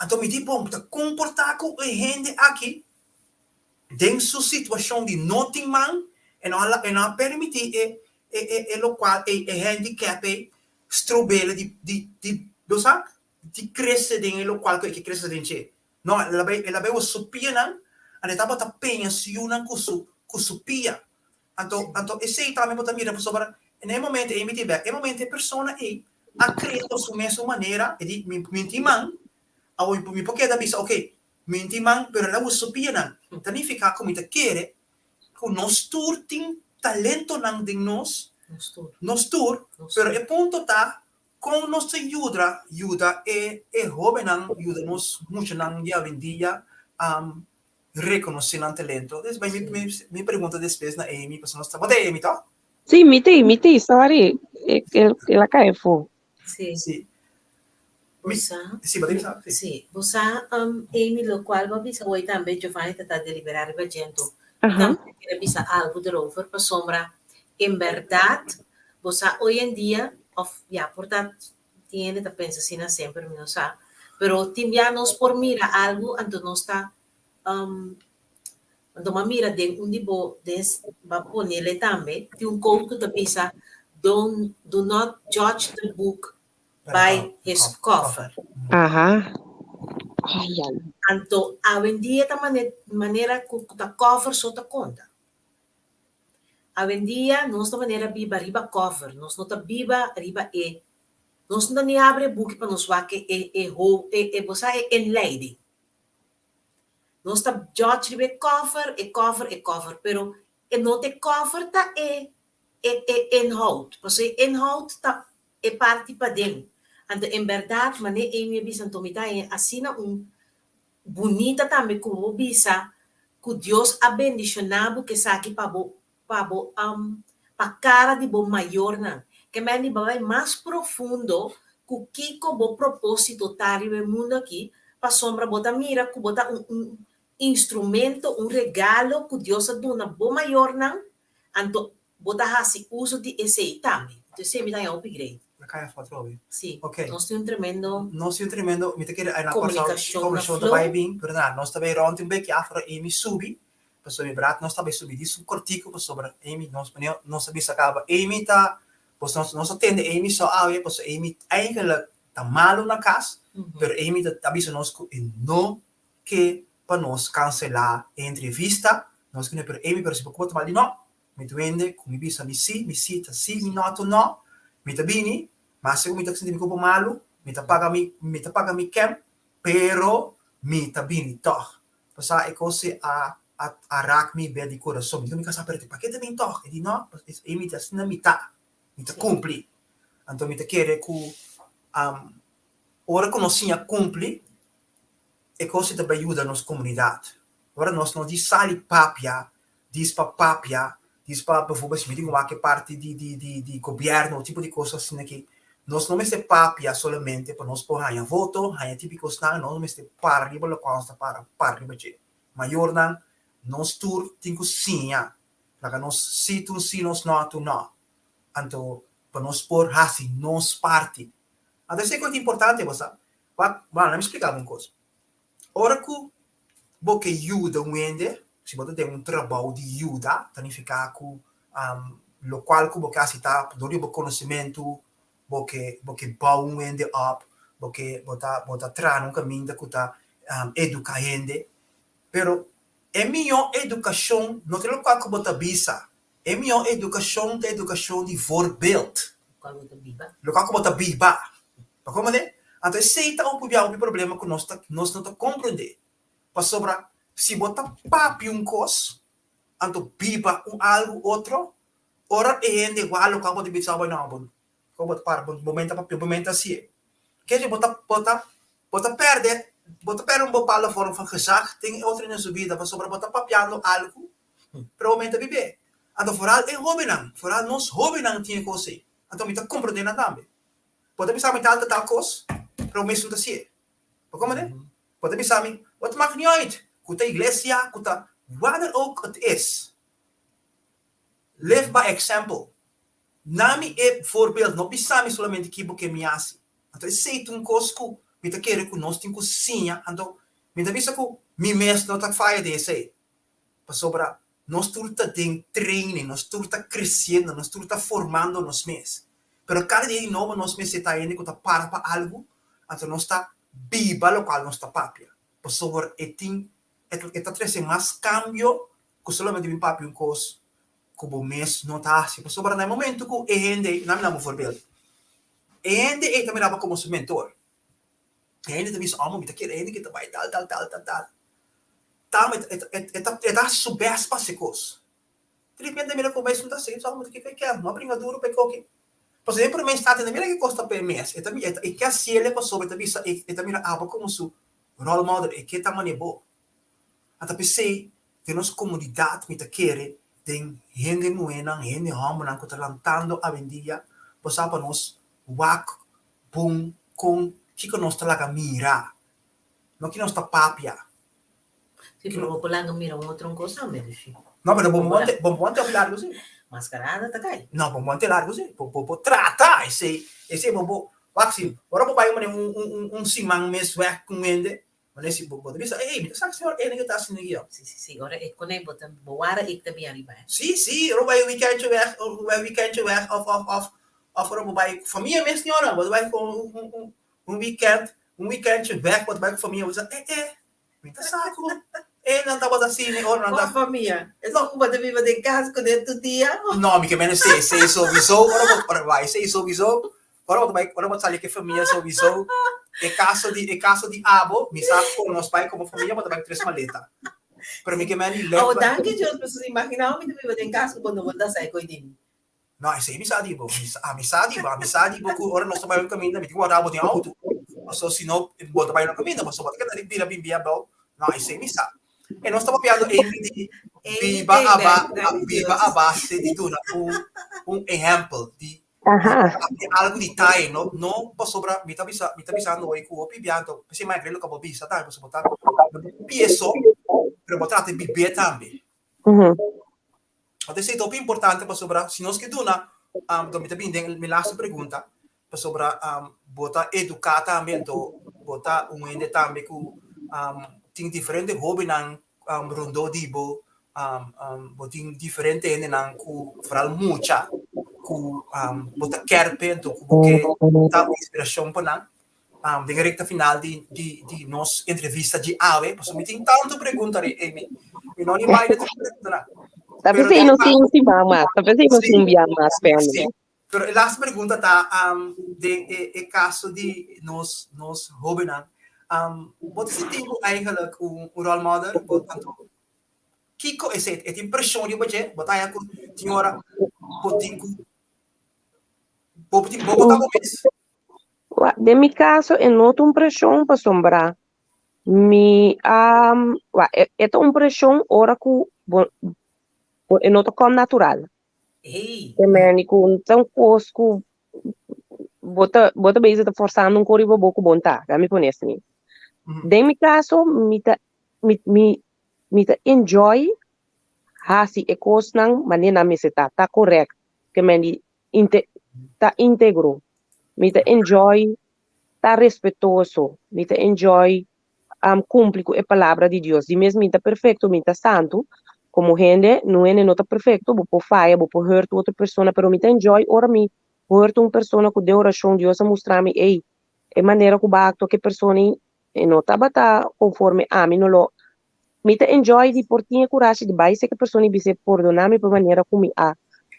Então me tipo, tá comportar com a gente aqui dentro sua situação de não tem man e não permitir lo qual é handicap strobele de crescer dentro lo qual que cresce dentro. Não, ela vai o supia nan. Ane taba ta penha suyuna kusupia. Então esse também bota mira para sobre. No momento em que é momento a persona a criar sua mesma maneira de mentiman. Ao me porque da bisa ok mentiman pero ela kusupia nan. Tani ficar como ita quer com nós tur tem talento nan de nós pero é ponto tá com nossa ajuda é jovem nan ajuda nos muito nan dia em dia reconhecer o talento. Me pergunta depois na Amy, porque nós estamos de Amy, tá? Sim, miti, sorry. Ela cai fo. Sim. Sim. Bosa. Sim, pode pensar. Sim. Bosa, Amy, lo qual va bisa hoy também Giovanni está deliberar o agento. Aham. Também quer bisa algo erover para sombra. Em verdade, bosa hoje em dia, portanto, tiene que pensar assim sempre, não sabe? Pero timbianos por mira algo, então não está quando uma mira de tipo va ponerle também tem quote que bisa do not judge the book by his cover. Aham. Ayan. Então a vendia da maneira que o cover sota conta. A vendia nós da maneira biba riba cover, nós não tá biba riba nós não nem abre book para nos vá que você é enleiding. Nós está judge de cover, pero não tem cover tá inhoud. Porque inhoud tá parte para dentro. Então, em verdade, mas nem me bisa tomita assim bonita também como bisa que Deus abençoado que saque para cara de bom maior não. Que me vai mais profundo que o Kiko bo propósito tário no mundo aqui para sombra bota mira que bota instrumento, regalo que Deus dá na boa maior não, então bota assim uso de esse também. Então esse me dá um upgrade. La caia foto hoje. Sim. Ok. Nós temos tremendo me te quer na comunicação da vibing, verdade. Nós também ontem um pouco afro Amy subi, pessoal me brat, nós também subi disso cortico para sobre Amy, nós sabia acaba Amy tá, pois nós atende Amy só pois Amy eigenlijk tá malo na casa, pero Amy tá avisa nós que não que para nós cancelar a entrevista, nós queremos para Amy, pero se por conta mal de não, me duende, com me bisa me cita, me noto não, me tá bini, mas se eu me tá sentindo como malo, me tá paga me camp, pero me tá bini toch. Passa é coisa a rak me bem de coração, então me casa para te paquete bem toch, e não, Amy tá assim na me tá cumpri, então me tá querer que ora que nós tinha cumpri é coisa que ajuda a nossa comunidade. Agora nós não diz sali papia, diz para bijvoorbeeld se digo que parte de governo, tipo de coisa assim que nós não é papia somente para nós por ganhar voto, ganhar típicos não, nós é para arriba lo consta para arriba de maior não, nós tur tinha sinha, para nós se tu sim nós não, então para nós por assim nós parte. Então isso é coisa importante, você vai me explicar uma coisa. Ora que você ajuda um ende, se você tem um trabalho de ajuda, significa que o qual que você está, do seu conhecimento, você bau um ende up, você traz um caminho que está educa ende, pero é melhor educação, não é o qual que você bisa, é melhor educação de voorbeeld. O qual que você biba, para como é? Então, se está um problema que nós não compreendemos. Para sobre, se botar papi coisa, anto biba algo outro, ora gente igual o campo de bisaba não, como para momento assim. Que je bota perde um bepaalde vorm van gezag, tem outra in sua vida, mas sobre bota papiando algo, para o momento viver. Então, vooral in hobby não, vooral nos hobby não tinha coisa. Então, me tá compreendendo também. Pode pensar me tal coisa, para o mesmo assim. Como é? Pode pensar me, wat maakt niet uit. Kuta iglesia, kuta wat er ook het is. Live by example. Nami é voorbeeld, não pensar somente que porque me assim. Então, sei tu um cosco, me tá querendo que nós temos cozinha, então, me tá vista que me mesmo não tá faia desse. Para sobra, nós tudo tá tem training, nós tudo tá crescendo, nós tudo tá formando nos mês. Pero cada dia novo nós mês está indo que tá para algo, então nós tá biba local nós tá papia. Para sobra, tá trazendo mais cambio que somente me papia um cos, como mês não tá assim. Para sobra, no momento que é gente, não me voorbeeld. En de também dava como seu mentor. En de também almo mita kira, en que vai tal. Tá, tá subes pasicos. De repente mira como isso tá sendo, almo que quer, uma brincadeira para qualquer. Por exemplo, me está tendo mira que custa per mês. E também e que assim ele passou, também e também aba como seu role model, e que tamanho bom. Até pensei, que nossa comunidade mita kira, tem gente nuena, gente almo não que tá lantando a vendia, passar para nós wak bom com que nós talaga mira não que nós tá papia se não por lá não mira outro coisa mesmo não mas bom ponte largo assim mascarada tá cai não bom ponte largo assim po trata esse bom waxi agora vou vai um simang mês weg com ele mas esse bom bisa me sabe senhor ele que tá assim aqui ó sim agora é quando botam boara e também arriba sim agora vai weekend weg of bij familie mesmo senhora, wat wij com weekend weg, wat wij com família, você me tá saco. Não tava assim, né? Ora não tá família. É só uma de viva de casa com dentro dia. Não, me que menos sei sowieso, ora vai, sei sowieso. Ora wat sabe que família sowieso. É caso de abo, me sabe com nós pai como família, mas vai três maleta. Pero me que menos leva. Oh, danke de outras pessoas imaginar me de viva de casa quando vou dar sai coidinho. Não, isso aí me sabe, ora nós trabalhamos no caminho, me digo, ora vou ter auto. Só se não, vou trabalhar no caminho, mas só vou ter que dar bia bom. Não, isso aí me sabe. E nós estamos piando de viva a base de tudo, exemplo de algo de tai, não para sobra, me tá avisando aí que o pibiando, se mais grelo que a bobisa, tá? Você botar pieso, pero botar te bibia também. Até sei top importante para sobra, se nós que duna, também tem minha lasta pergunta, para sobra botar educar também, botar ende também que tem diferente hobby nang rondo dibo, botin diferente ende nang ku faral mucha, ku botar kerpe, então que tá inspiração para nang, de recta final de nos entrevista de AVE, porque me tem tanto pergunta aí, e não vai de pergunta. Talvez aí não se mais, talvez aí não se envia mais pernas. Sim, pero a last pergunta tá de caso de nos hobby nang, wat is het eigenlijk een role model? Kiko is het impressão de você, botar aí com senhora, botinho, botar com isso. De mi caso, é not uma pressão para sombrar. É uma pressão ora que é not como natural. É mesmo com tão cosco, bota bem se tá forçando corribo boco bom tá, já me conhece nem. De mi caso, me enjoy hasi e cos nang manena me se tá correto, que me tá íntegro, me enjoy tá respeitoso, me enjoy cumpre com a palavra de Deus, de mesmo me tá perfeito, me tá santo, como gente não é nota perfeito, vou por falha, vou por hurt outra pessoa, pero me enjoy ora me hurt uma pessoa que deu oração Deus a mostrar-me, é maneira que o bacto que pessoa não tá conforme a mim não lo me enjoy de por tinha coragem de vai ser que a pessoa me se perdonar-me por maneira como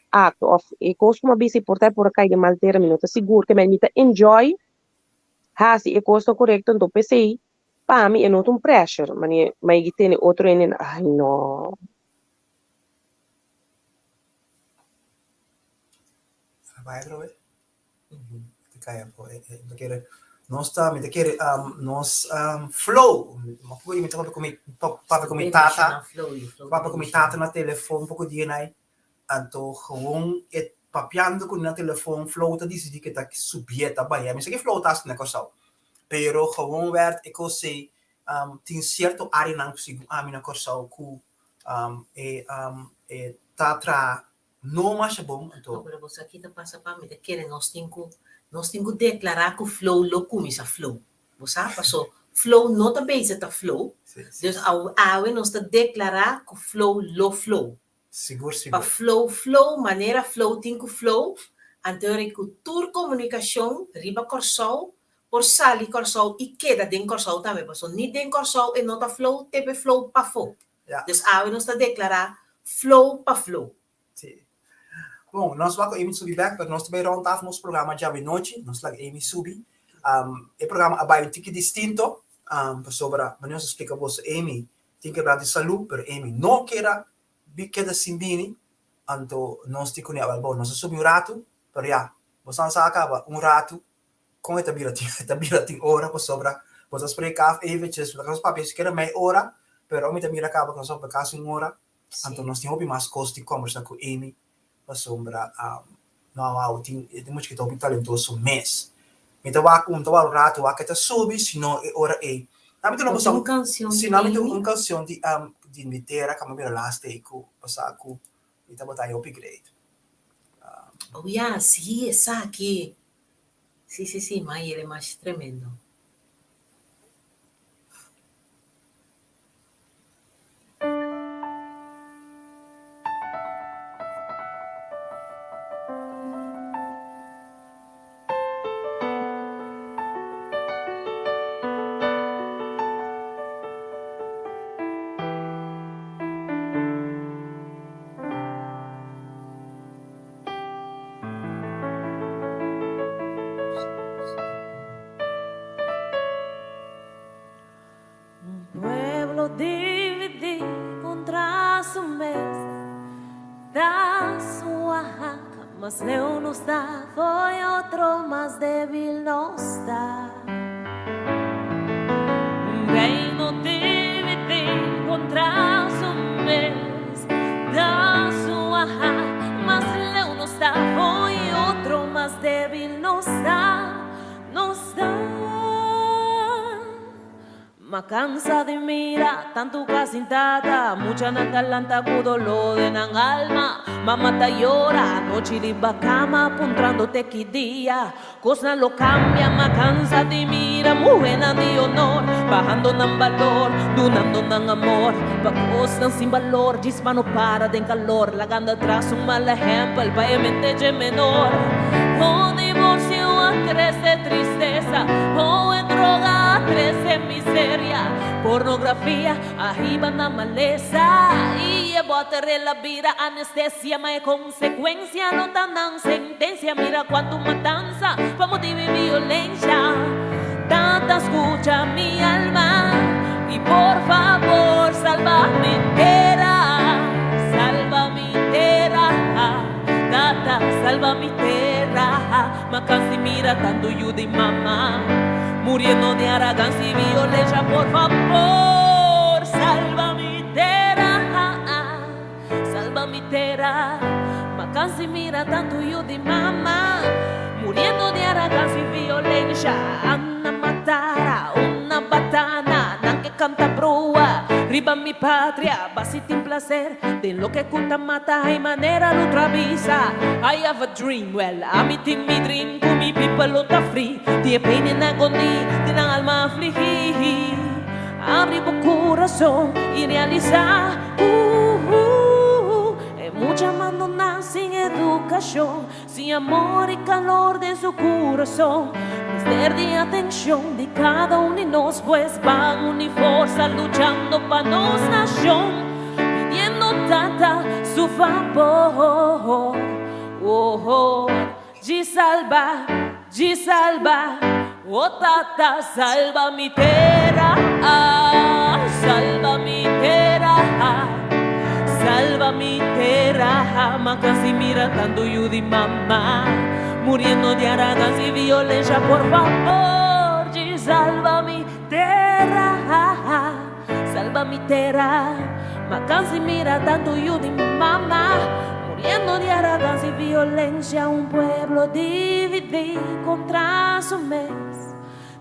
acto of e costuma be se portar por cair de mal ter me não tá seguro que me enjoy hasi e costo correto então pensei para mim é não um pressure mas que tem outro ai não vai grove. Te kaya po te kere nosta me te kere nos flow. Ma poi mi tava come tata. Papa come tata na telefoon pouco dia nai. Anto gewoon het papiando con na telefoon flow ta disi di que ta subieta vai. Me sei que flow tas na cosa. Pero gewoon werd ik wil say tin certo área não consigo a minha corção cu tatra não mais bom então Pero você aqui tá passa para me de querer nós temos declarar que o flow lo começa flow. Você passou flow não tá bem tá flow. Dus a nós tá declarar que o flow lo flow. Seguro. Pa flow maneira flow tem que flow anterior que tour comunicação riba corção por sali corção e queda dentro corção também passou ni dentro corção e nota flow tepe flow pa flow. Dus a nós tá declarar flow pa flow. Sim. Bom, nós vamos Amy subir back, mas nós também rond af nosso programa já de noite, nós lá Amy subir. O programa abai um tique distinto, sobre, mas nós explica você Amy tem que de saúde, pero Amy não queda simbini, anto nós te conhece, bom, nós subir rato, pero já, você não acaba rato, com a tabira tem hora para sobra, você explica eventjes, porque os papéis querem meia hora, pero a tabira acaba com sobre caso hora, anto nós temos mais costi conversar com Amy. Sombra não tem muito que estou talentoso mês então o rato vai que subir se não é hora é também tem uma canção se não tem uma canção de mitera como mira last day com passar com então botar upgrade oh yeah sí esa aqui sí mas ele é mais tremendo. Mas eu não está, foi outro mais débil não está. Quem não teve tem contra o mês da sua mas eu não está, foi outro mais débil não está, não está. Ma cansa de mira, tanto casintada, mucha natalanta con dolor en alma. Mamá te llora, noche de cama, puntrándote que día. Cosa lo cambia, ma cansa de mira, mujer de honor, bajando en valor, donando en amor. Pa cosas sin valor, dispa no para de calor, lagando atrás un mal ejemplo, el mente de menor. O divorcio a crece tristeza, o en droga crece miseria, pornografía arriba na maleza y bota la vida anestesia, mas consecuencia no dan sentencia. Mira cuánto matanza pa motivo de violencia, tanta escucha mi alma y por favor salva mi tierra, salva mi tierra, tata salva mi tierra. Ma cansi mira tanto yo de mamá muriendo de arrogancia y violencia, por favor, salva mi tierra, salva mi tierra. Ma cansi mira tanto yo de mamá muriendo de arrogancia y violencia. Anna matara una batana, nanque canta broa, riba mi patria, basita en placer, de lo que cuta mata y manera lo travisa. I have a dream, well, I'm eating my dream, con mi people lo ta free, the pain and agony, de la alma afligir. Abrir o corazón y realizar, mucha abandonada sin educación, sin amor y calor de su corazón. Mister de atención de cada uno de nos, pues van unir fuerza luchando para nos nación, pidiendo tanta su favor. Salva, oh tata, salva mi tierra, salva mi tierra, salva salva mi tierra, casi mira tanto yudi mamá, muriendo de haragas y violencia, por favor, salva mi tierra, casi mira tanto yudi mamá, muriendo de haragas y violencia, un pueblo dividido contra su mes.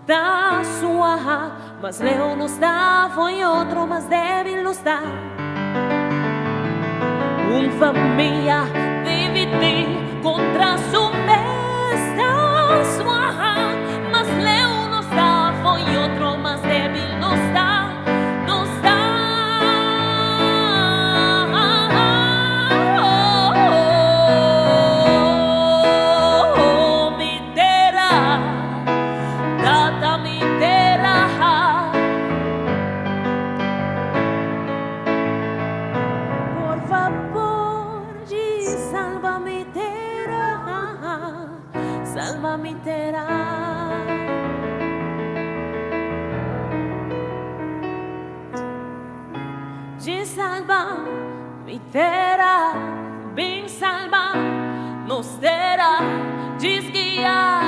Da sua, mas leão não está, foi outro, mas débil não está. Família dividir contra su mes. Da sua, mas leão não está, foi outro, mas débil não está. Não está. Salva mi tierra. De salva mi tierra, bem salva nos terá, desguia,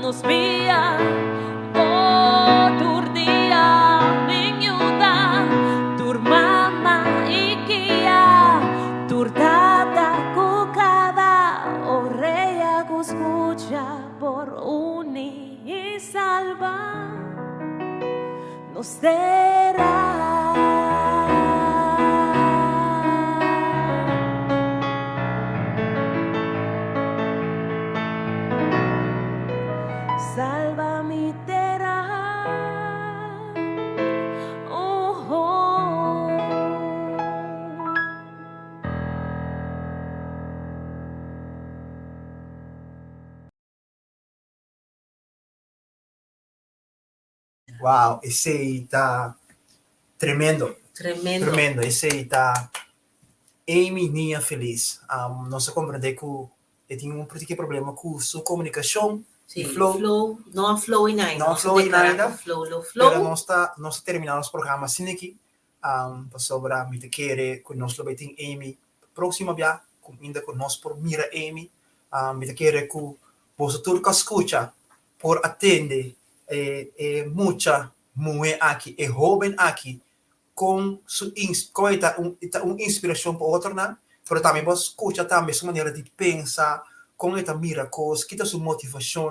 nos via, outro dia, bem yuda, turmama e guia, turdada, cucada, orreia, escucha por unir y salva nos será. Salva mi tierra. Oh, oh. Wow, esse aí tá tremendo. Tremendo. Esse aí tá Amy Ninha Feliz. Nós compreendemos que eu tinha um pequeno problema com sua comunicação. Sim, Flow. Não há flow em nada. Não há flow em nada. Flow. Pero nós terminamos o programa assim aqui. Para sobre a minha querer que nós lo tem Amy. Próxima vez, ainda com nós por Mira Amy. Minha querer que você tudo que escuta por atender muita mulher aqui, jovem aqui, com uma inspiração para outra, né? Mas também você escuta também sua maneira de pensar, com esta mira coisa, que sua motivação,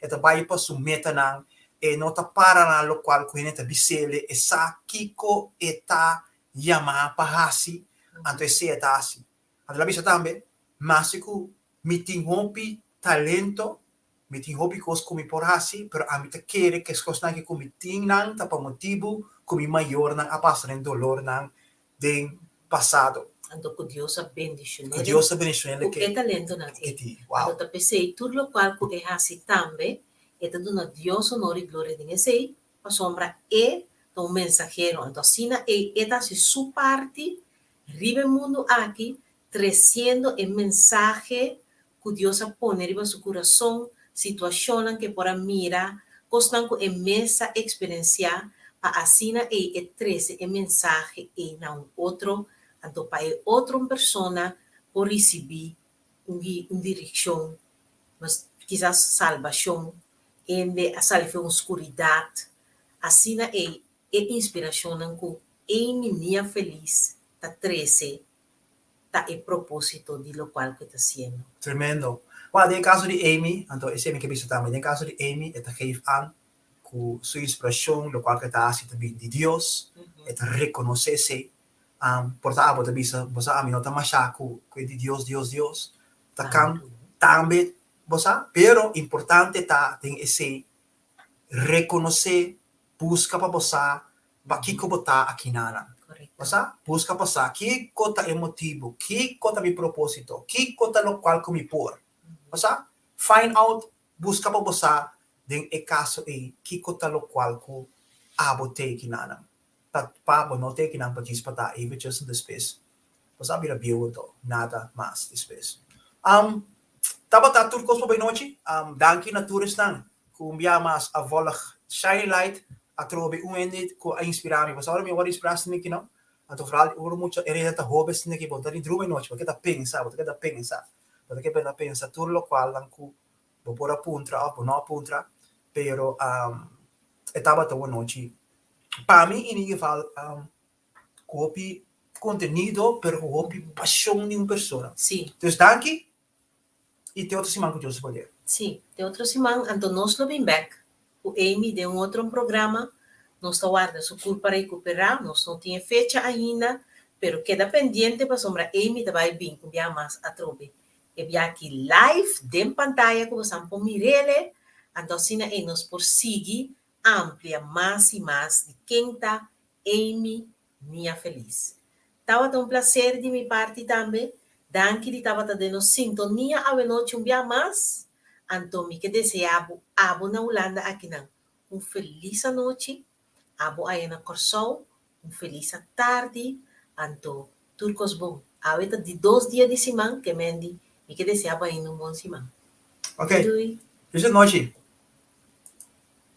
esta vai para sua meta, e não está para na local com esta bicele, e sa kiko eta yama pahasi, então esse é assim. A bisa também, mas que me tem hobby talento, me tem hobby coisa como por assim, pero a mim te quer que as coisas que como tem não tá para motivo como maior não a passar em dolor não de passado. Então que Deus abençoe. Que Deus abençoe ele. Que talento não tem. Wow. Então pensei tudo lo qual que é assim também, é tudo na Deus honor e glória de esse, a sombra é um mensageiro. Então assim é esta se sua parte, ribe mundo aqui, trazendo o mensagem que Deus põe em seu coração. Situação que por mira, costan com imensa experiência, para assim e trazer a mensagem e não outro, então para outra pessoa por receber uma direção, mas quizás salvação, em a salvação escuridade, assim é inspiração que é menina feliz, tá trazer, tá o propósito de lo qual que está sendo. Tremendo. Well, no caso de Amy, então esse é o que eu também. No caso de Amy, ela geeft aan com sua inspiração, o qual está assim também de Deus, ela reconhece-se. Portanto, também você a mim não está mais chaco de Deus, tá can também você, pero importante tá tem esse reconhecer, busca para você, para que botar aqui nada. Você busca para você, que cota é motivo, que cota é propósito, que cota no qual que me por. Você find out, busca para você, den é caso aí, que cota no qual que abote aqui nada. Tá para não ter que não para disputar, even just in the space. Você vira biudo, nada mais space. Tava tá tudo coisa boa noite. Danke natuurlijk dan. Kumbia mas a volig shine light a trobe uendit ko a inspirami. Você ora me ora inspiraste me que não. Então, falar, eu muito, ele está hobby, assim, que botar em druma noite, porque está pensar, porque está pensar, tudo o qual, não que vou pôr a puntra, ou não a puntra, pero, estava tão noite. Para mim, em geval, copy conteúdo, pero copy paixão de uma pessoa. Sim, Então, danke, e tem outro semana que eu poder. sim. De outro semana, então nós lo bem back. O Amy de outro programa, nós está guardando sua cor para recuperar, nós não tinha fecha ainda, pero queda pendiente para sombra Amy te vai vir com mais a trobe. E via aqui live, de pantalla, que você pode mirar, então assim aí nós por seguir, amplia mais e mais de quem está Amy, minha feliz. Estava tão prazer de minha parte também, danke de estava dando sintonia a noite dia mais, então me que deseavo abo na Holanda aqui não. Feliz noite, abo aí na Corsol, feliz tarde, então turcos bom. Ahorita de 2 dias de semana que mendi, me que deseava aí bom semana. Ok, Doei. essa noite.